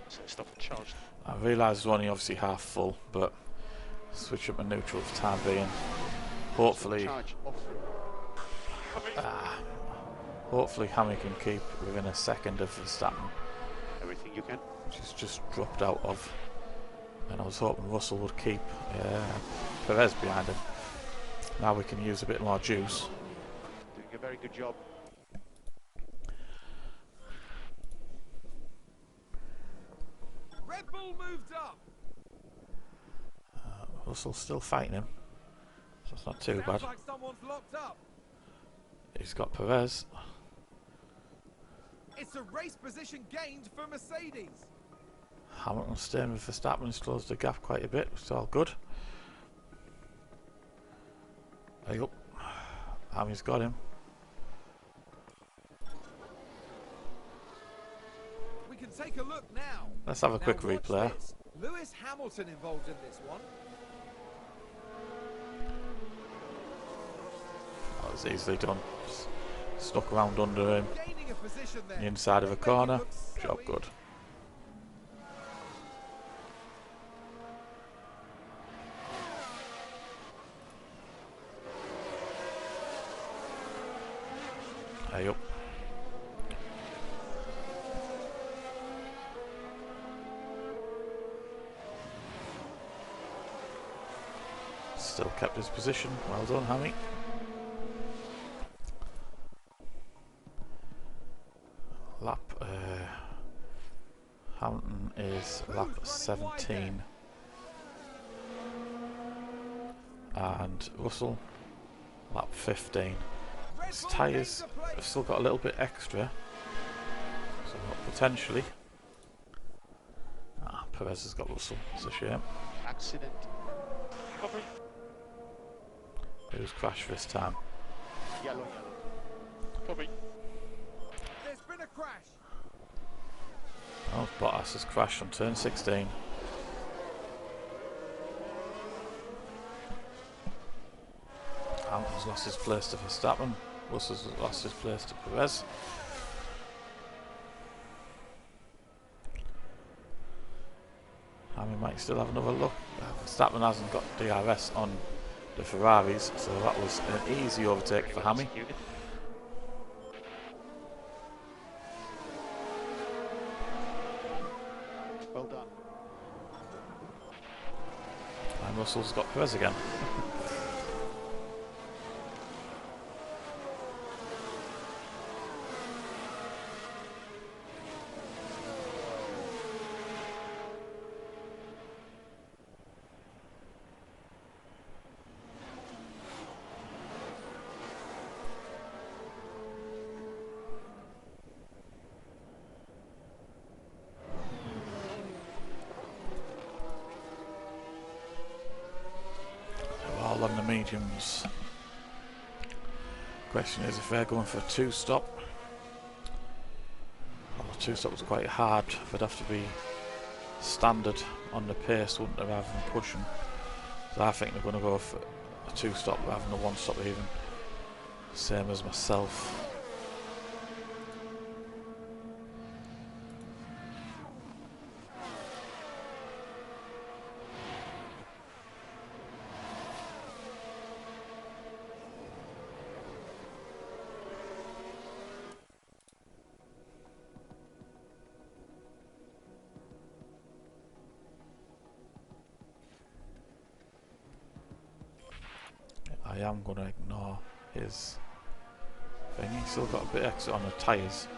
C: So stop and charge.
A: I realised it's only obviously half full, but switch up my neutral for the time being. Hopefully,
C: Charge off.
A: hopefully Hammy can keep within a second of Verstappen,
C: Everything you can.
A: which he's just dropped out of. And I was hoping Russell would keep Perez behind him. Now we can use a bit more juice.
C: Doing a very good job.
B: Red Bull moved up.
A: Russell's still fighting him, so it's not too
B: Sounds
A: bad.
B: like someone's locked up.
A: He's got Perez.
B: It's a race position gained for Mercedes.
A: Hamilton staying with Verstappen has closed the gap quite a bit, it's all good. There you go. Hammy's got him.
B: We can take a look now.
A: Let's have a quick
B: Now watch
A: replay.
B: this. Lewis Hamilton involved in this one.
A: That was easily done. Stuck around under him,
B: Gaining a position there.
A: the inside of a
B: Make it
A: corner.
B: look so
A: Job
B: easy.
A: good. Hey up. Still kept his position. Well done, Hammy. Lap Hamilton is lap 17, and Russell lap 15.
B: Red
A: His
B: Bull
A: tyres
B: gains a place.
A: have still got a little bit extra, so potentially. Perez has got Russell. It's a shame.
C: Accident.
D: Copy.
A: Who's crashed this time?
C: Yellow, yellow.
D: Copy.
B: There's been a crash.
A: Oh, Bottas has crashed on turn 16. Hamilton's lost his place to Verstappen. Russell's lost his place to Perez. Hamilton might still have another look. Verstappen hasn't got DRS on the Ferraris, so that was an easy overtake for Hammy.
C: Executed. Well done.
A: And Russell's got Perez again. mediums. Question is if they're going for a 2-stop. Well, the 2-stop was quite hard. They'd have to be standard on the pace, wouldn't they, rather than pushing. So I think they're going to go for a 2-stop rather than a 1-stop even. Same as myself. I am going to ignore his thing. He's still got a bit extra on the tyres.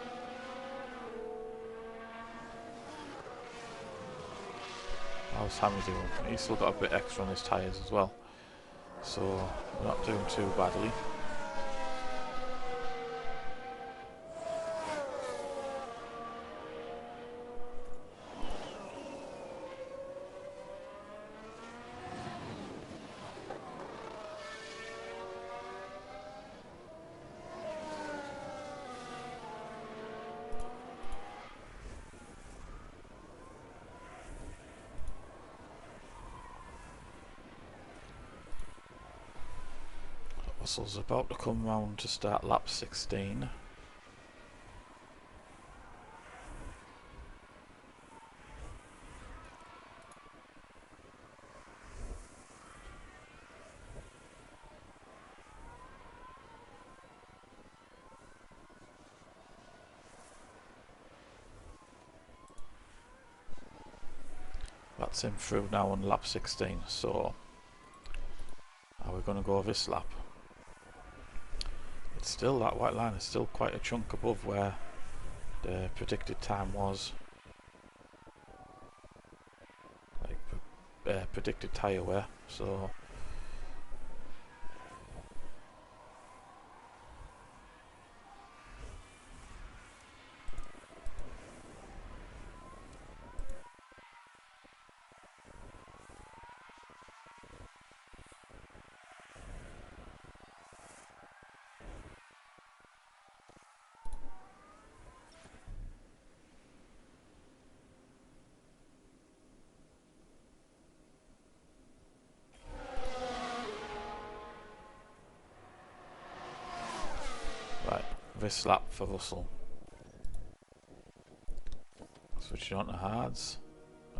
A: How's Hammy doing? He's still got a bit extra on his tyres as well. So we're not doing too badly. Russell's about to come round to start lap 16. That's him through now on lap 16, so are we going to go this lap? It's still, that white line is still quite a chunk above where the predicted time was. Like predicted tyre wear, so this lap for Russell. Switching on to hards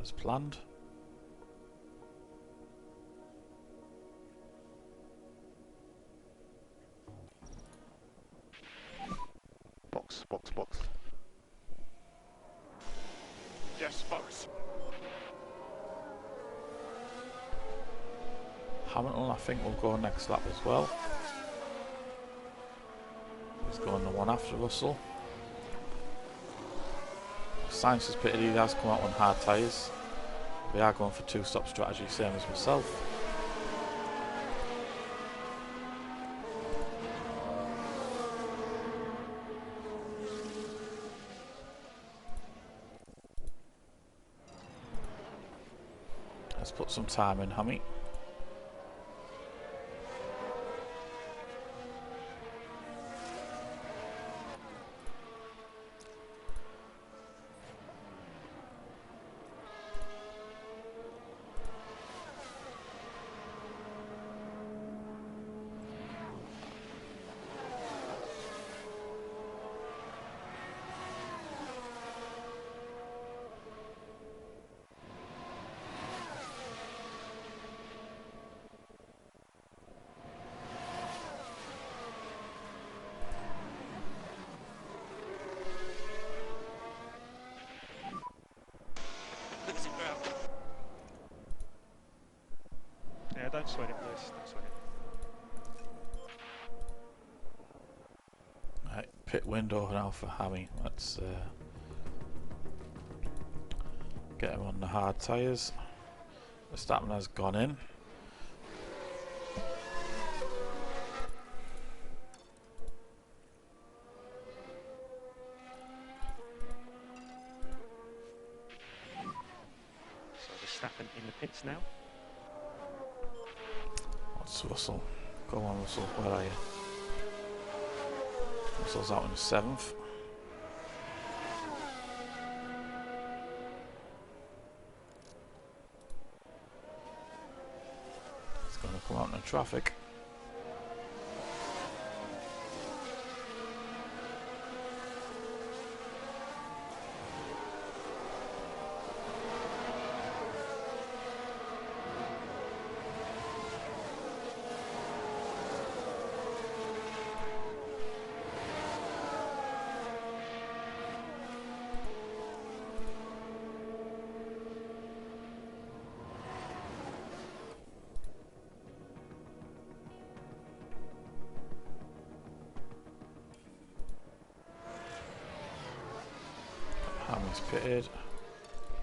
A: as planned.
C: Box, box, box.
D: Yes, box.
A: Hamilton I think will go next lap as well. He's going the one after Russell. Sainz has pitted, he has come out on hard tyres. We are going for 2-stop strategy, same as myself. Let's put some time in, Hammy.
F: Look at it, bro.
C: Yeah, don't sweat it, please. Don't sweat it.
A: Right, pit window now for Hammy. Let's get him on the hard tyres. The Verstappen has gone in.
C: So Verstappen in the pits now.
A: It's Russell. Go on, Russell. Where are you? Russell's out in 7th. He's going to come out in the traffic. Hamill's pitted.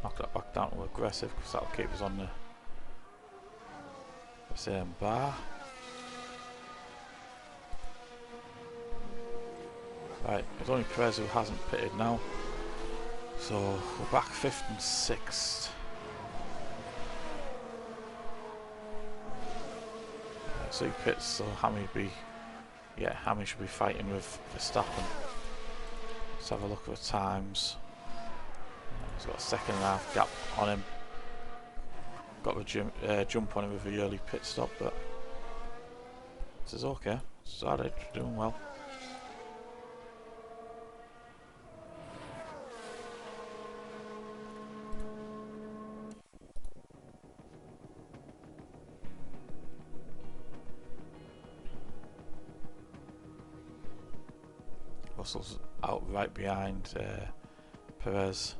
A: Knock that back down to aggressive because that'll keep us on the same bar. Right, it's only Perez who hasn't pitted now. So we're back 5th and 6th. So he pits, so Hammy should be fighting with Verstappen. Let's have a look at the times. He's got a 1.5 gap on him. Got the jump on him with the early pit stop, but this is okay. Started doing well. Russell's out right behind Perez.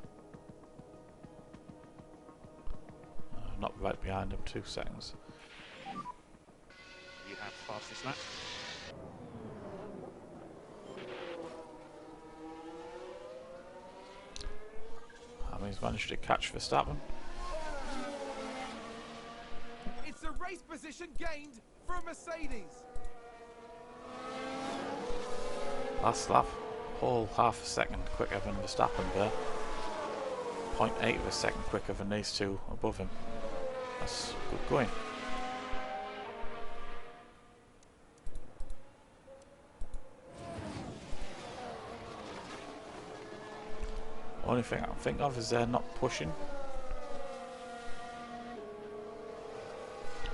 A: Not right behind him, 2 seconds.
F: You have fastest lap.
A: He's managed to catch Verstappen.
B: It's a race position gained for Mercedes.
A: Last lap, whole half a second quicker than Verstappen there. 0.8 of a second quicker than these two above him. That's good going. Only thing I can think of is they're not pushing.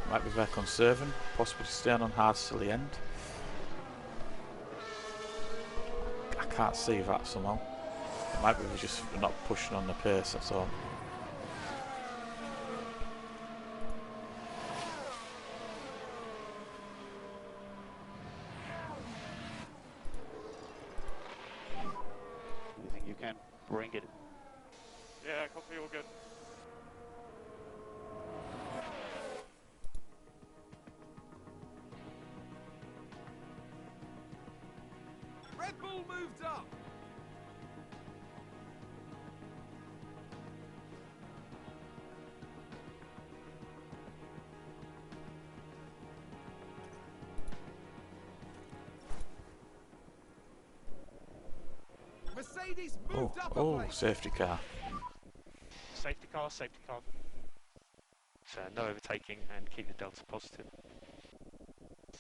A: Might be very conserving, possibly staying on hards till the end. I can't see that somehow. It might be we're just not pushing on the pace, that's all.
F: You think you can bring it?
D: Yeah, copy, all good.
B: Red Bull moved up. Mercedes moved up a place.
A: Safety car.
F: Safety car, safety car. So no overtaking and keep the delta positive.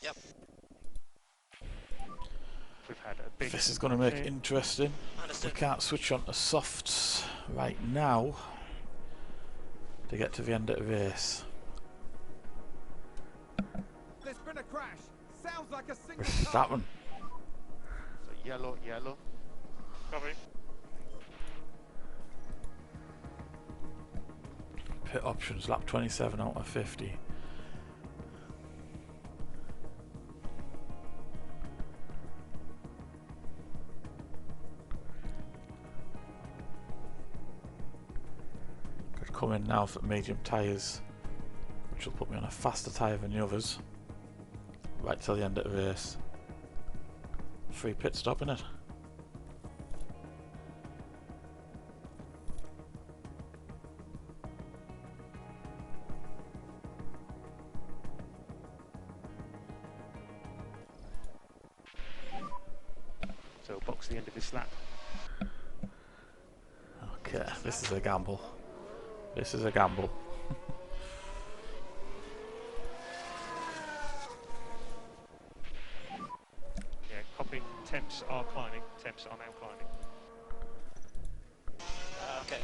C: Yep.
F: We've had a big...
A: This is going to make it interesting. We
C: Understood.
A: can't switch on to softs right now to get to the end of the race.
B: There's been a crash. Sounds like a single
A: Where's
B: car.
A: that one?
C: So yellow, yellow.
D: Copy.
A: Pit options, lap 27 out of 50. Could come in now for medium tyres, which will put me on a faster tyre than the others. Right till the end of the race. Free pit stop in it.
F: So box the end of this lap.
A: Okay, this is a gamble. This is a gamble.
F: Temps are climbing. Temps are now climbing.
G: Okay.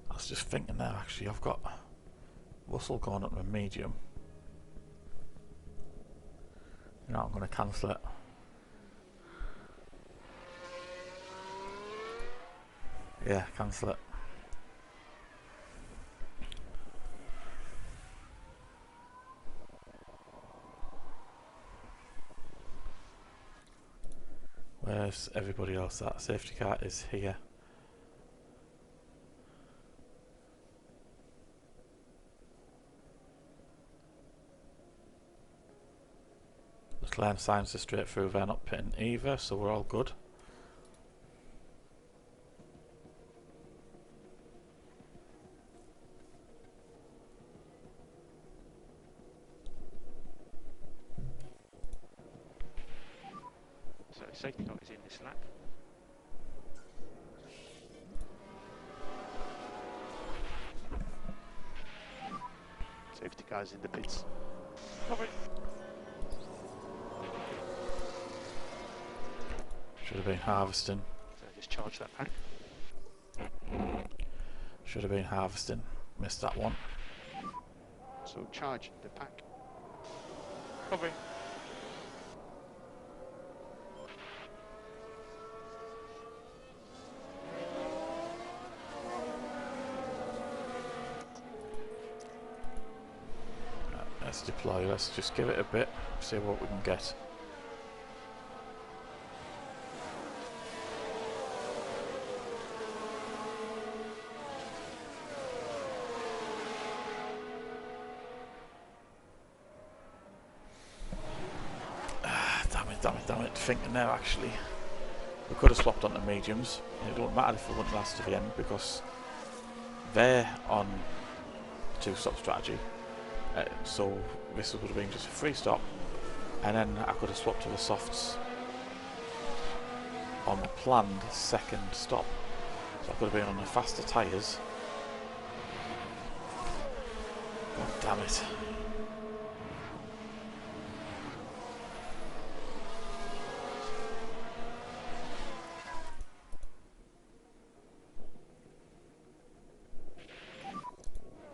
A: I was just thinking there, actually, I've got Russell going up to a medium. You know, I'm going to cancel it. Yeah, cancel it. Where's everybody else? That safety car is here. The lane signs are straight through, they're not pitting either, so we're all good.
F: So safety car is in this lap.
C: Safety cars in the pits.
F: Copy.
A: Should have been harvesting.
F: So just charge that pack.
A: Should have been harvesting. Missed that one.
C: So charge the pack.
F: Copy.
A: Let's deploy, let's just give it a bit, see what we can get. Damn it, thinking now actually. We could have swapped onto mediums, and it don't matter if we wouldn't last to the end because they're on 2-stop strategy. So this would have been just a free stop, and then I could have swapped to the softs on the planned second stop. So I could have been on the faster tyres. God damn it.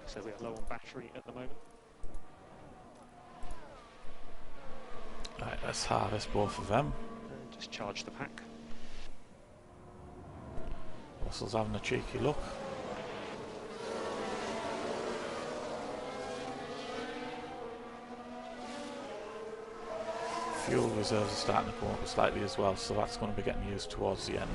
F: So we are low on battery at the moment.
A: Right, let's harvest both of them.
F: Just charge the pack.
A: Russell's having a cheeky look. Fuel reserves are starting to come up slightly as well, so that's going to be getting used towards the end.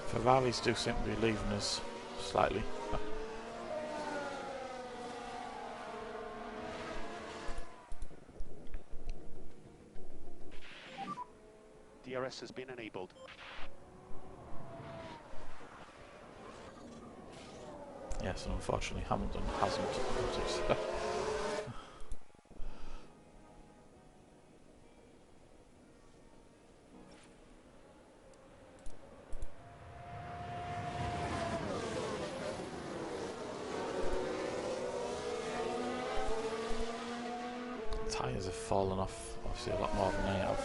A: Ferraris do seem to be leaving us slightly.
C: DRS has been enabled.
A: Yes, and unfortunately Hamilton hasn't got it. Tyres have fallen off, obviously a lot more than they have.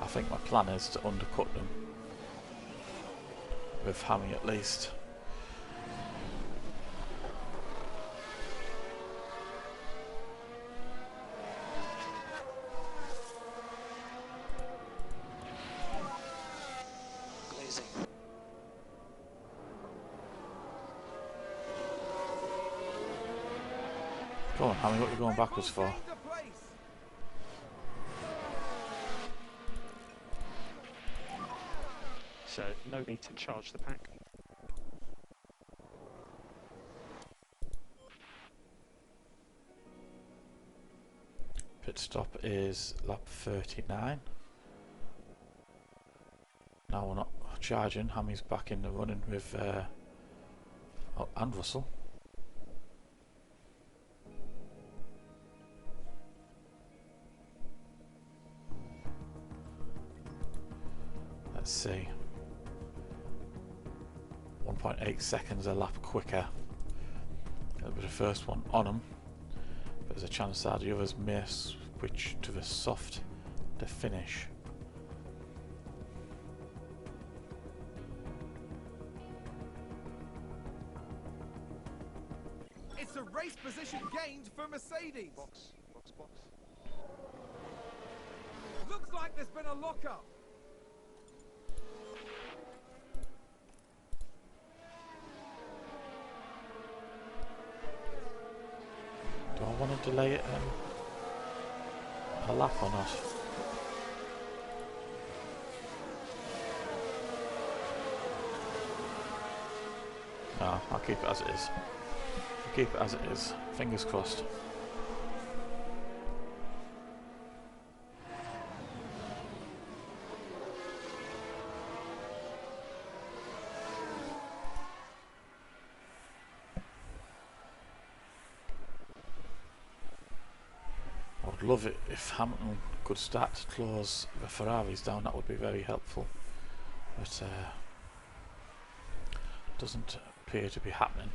A: I think my plan is to undercut them with Hammy at least.
G: Glazing.
A: Come on, Hammy, what are you going backwards for?
B: Gained a place.
F: so no need to charge the pack.
A: Pit stop is lap 39. Now we're not charging. Hammy's back in the running with oh, and Russell. Let's see. 1.8 seconds a lap quicker. That'll be the first one on them. But there's a chance that the others may switch to the soft to finish.
B: It's a race position gained for Mercedes.
C: Box, box, box.
B: Looks like there's been a lockup.
A: Do I want to delay it a lap or not? No, I'll keep it as it is. I'll keep it as it is. Fingers crossed. I'd love it if Hamilton could start to close the Ferraris down. That would be very helpful, but doesn't appear to be happening.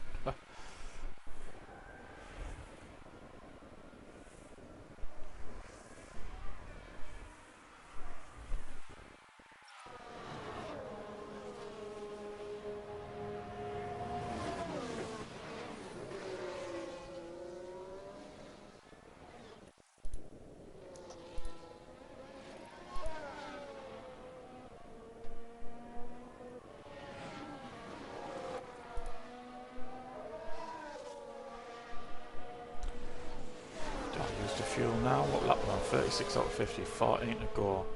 A: Fuel now. What lap we're on? 36 out of 50, 14 to go.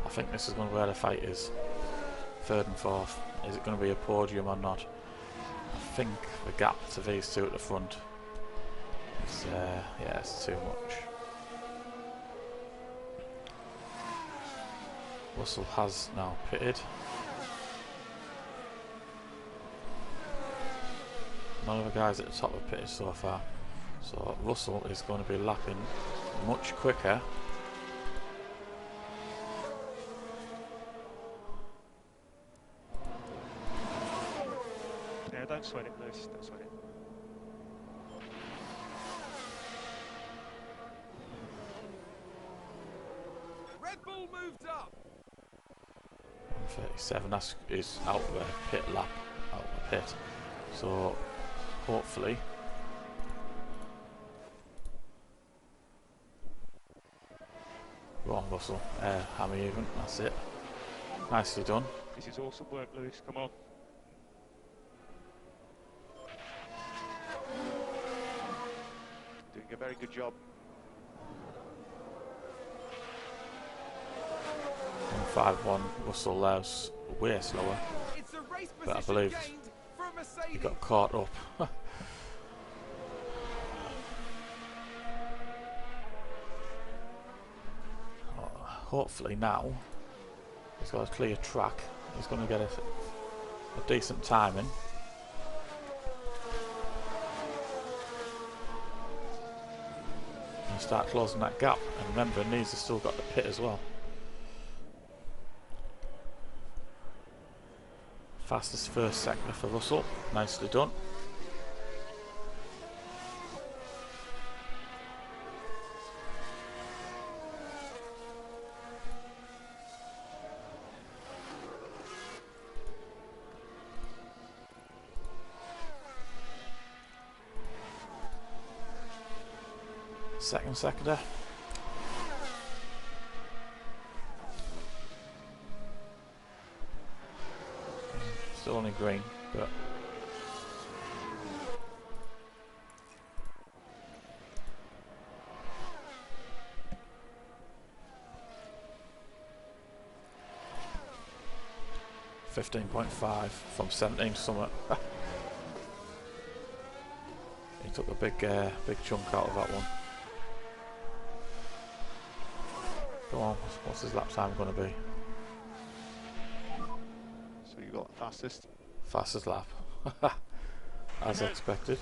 A: I think this is going to be where the fight is. Third and fourth. Is it going to be a podium or not? I think the gap to these two at the front is, yeah, it's too much. Russell has now pitted. None of the guys at the top have pitted so far. So Russell is going to be lapping much quicker.
F: Yeah, don't sweat it, Lewis. Don't sweat it.
B: Red Bull moved up.
A: 37, that is out of the pit lap, out of the pit. So hopefully go on Russell, hammer even, that's it. Nicely done.
F: This is awesome work, Lewis. Come on.
C: Doing a very good job.
A: 151, Russell there's way slower,
B: It's a race
A: but I
B: position
A: believe
B: gained for
A: he
B: Mercedes.
A: got caught up. Hopefully now he's got a clear track, he's going to get a decent timing. And start closing that gap, and remember Needs has still got the pit as well. Fastest first sector for Russell, nicely done. Second sector. Still only green, but 15.5 from 17 something. He took a big chunk out of that one. Go on, what's his lap time going to be?
C: So you got fastest.
A: Fastest lap. As expected.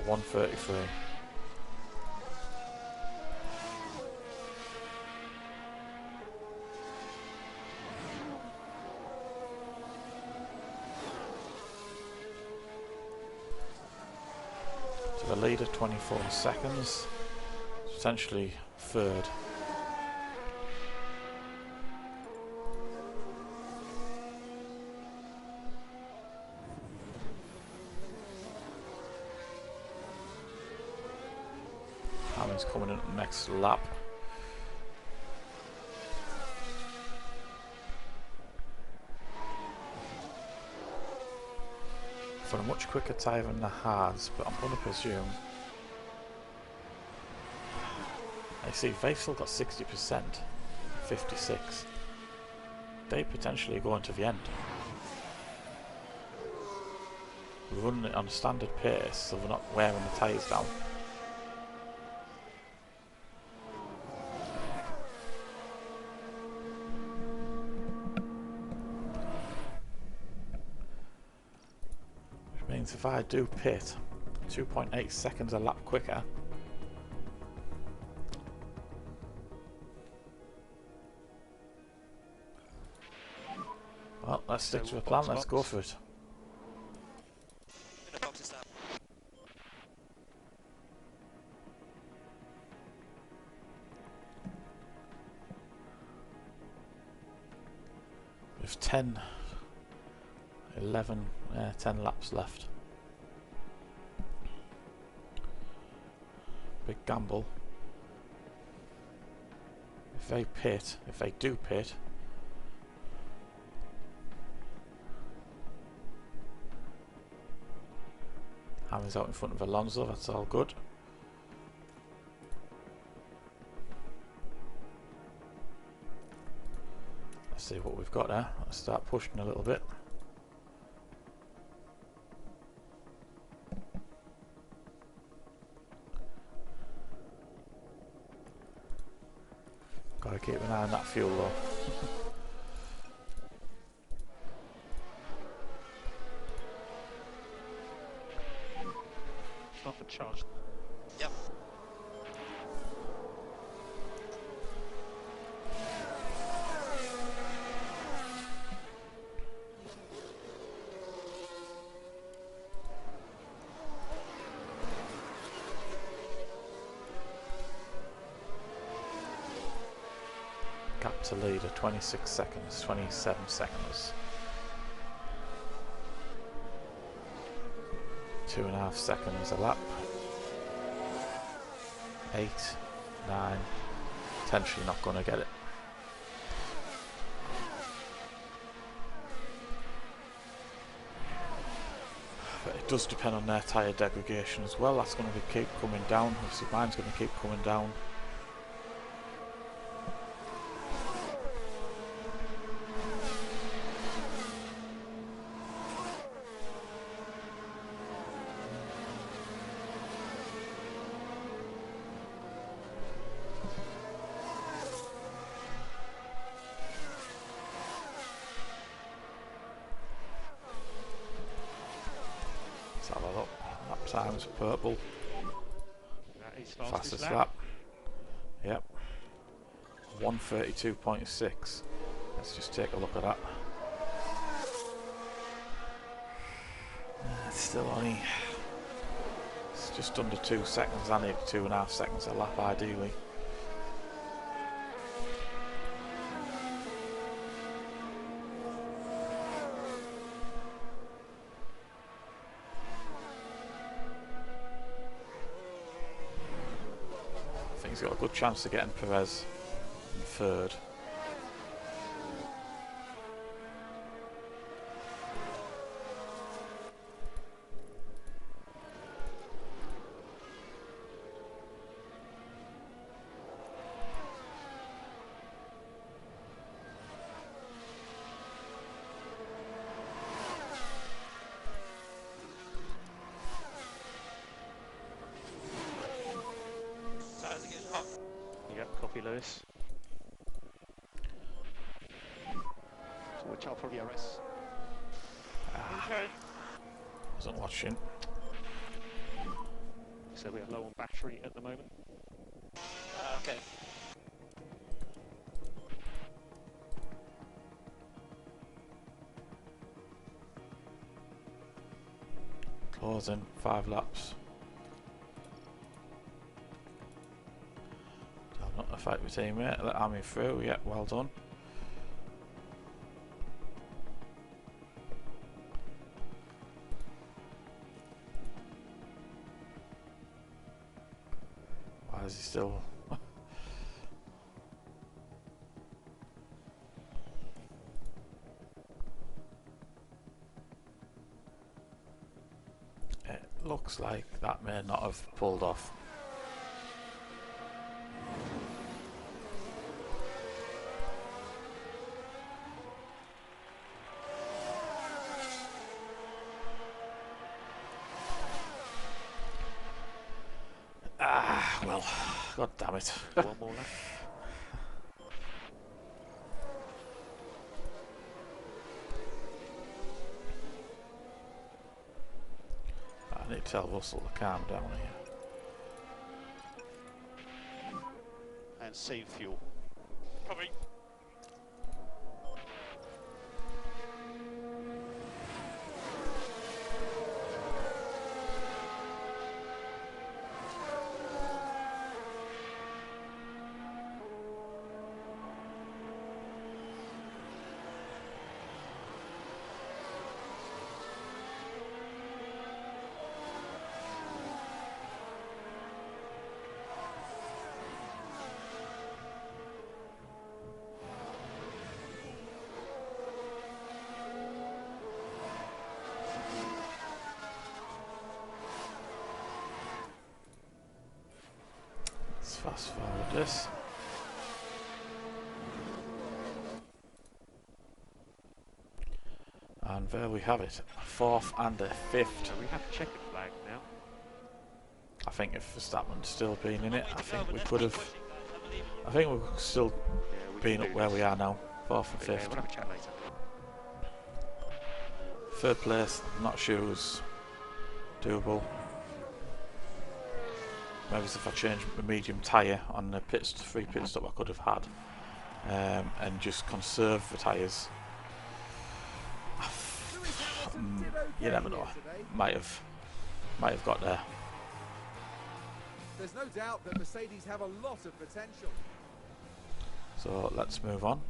A: 1:33. So the leader 24 seconds, potentially third. Hammond's coming in the next lap. For a much quicker tyre than the hards, but I'm going to presume. I see Vaisel got 60%, 56. They potentially go into the end. We're running it on a standard pace, so we're not wearing the tyres down. Which means if I do pit 2.8 seconds a lap quicker, well, let's stick to the plan, let's go for it. With 10, 11, 10 laps left. Big gamble. If they do pit, Hammer's out in front of Alonso, that's all good. Let's see what we've got there. Let's start pushing a little bit. Gotta keep an eye on that fuel though.
F: Not the charge.
G: Yep.
A: Gap to leader, 26 seconds, 27 seconds. 2.5 seconds a lap. 8, 9, potentially not going to get it. But it does depend on their tyre degradation as well. That's going to keep coming down. Obviously mine's going to keep coming down. Let's have a look. Lap time's purple.
F: That is
A: Fastest lap. Yep. 1:32.6. Let's just take a look at that. It's still only. It's just under 2 seconds. I need 2.5 seconds a lap ideally. I think he's got a good chance of getting Perez in third.
F: you, Lewis.
C: So watch out for the RS.
D: Okay.
A: Wasn't watching.
F: So we are low on battery at the moment.
D: Okay.
A: Closing 5 laps. Still not to fight with teammate. Let Army through. Yeah, well done. Why is he still? It looks like that may not have pulled off. Ah, well, god damn it.
F: One more lap.
A: I need to tell Russell to calm down here.
C: And save fuel.
D: Copy.
A: Let's fast forward this. And there we have it. 4th and a 5th.
F: So we have a checkered flag now.
A: I think if Verstappen'd still been in it, I think we could have. I think we could still
F: Yeah, we
A: been
F: can
A: up
F: do
A: where
F: this.
A: we are now. 4th and
F: But yeah,
A: 5th.
F: we'll have a chat later.
A: 3rd place, not sure was doable. Maybe if I changed my medium tyre on the free pit stop I could have had, and just conserve the tyres.
B: Lewis Hamilton did okay
A: You never know.
B: here today.
A: Might have got there.
B: There's no doubt that Mercedes have a lot of potential.
A: So let's move on.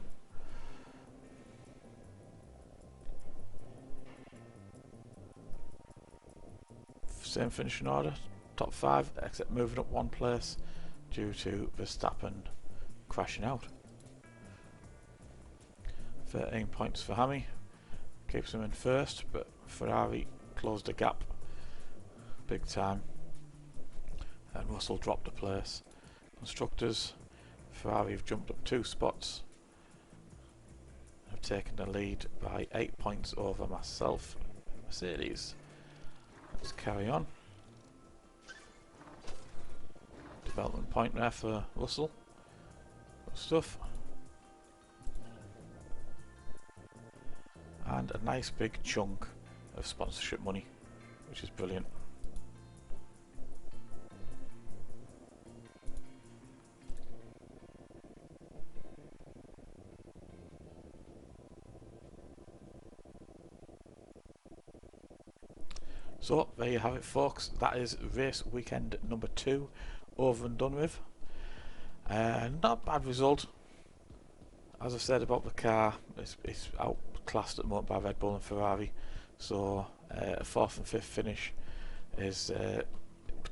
A: Same finishing order, top 5, except moving up 1 place due to Verstappen crashing out. 13 points for Hammy, keeps him in 1st, but Ferrari closed the gap big time, and Russell dropped a place. Constructors, Ferrari have jumped up 2 spots, have taken the lead by 8 points over myself, Mercedes. Let's carry on. Development point there for Russell. Good stuff. And a nice big chunk of sponsorship money, which is brilliant. So there you have it, folks. That is race weekend number 2 over and done with. Not a bad result. As I said about the car, it's outclassed at the moment by Red Bull and Ferrari. So a 4th and 5th finish is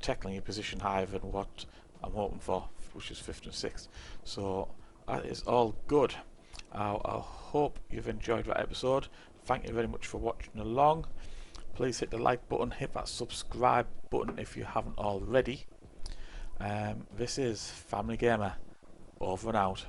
A: technically a position higher than what I'm hoping for, which is 5th and 6th. So that is all good. I hope you've enjoyed that episode. Thank you very much for watching along. Please hit the like button, hit that subscribe button if you haven't already. This is FamilyGamer, over and out.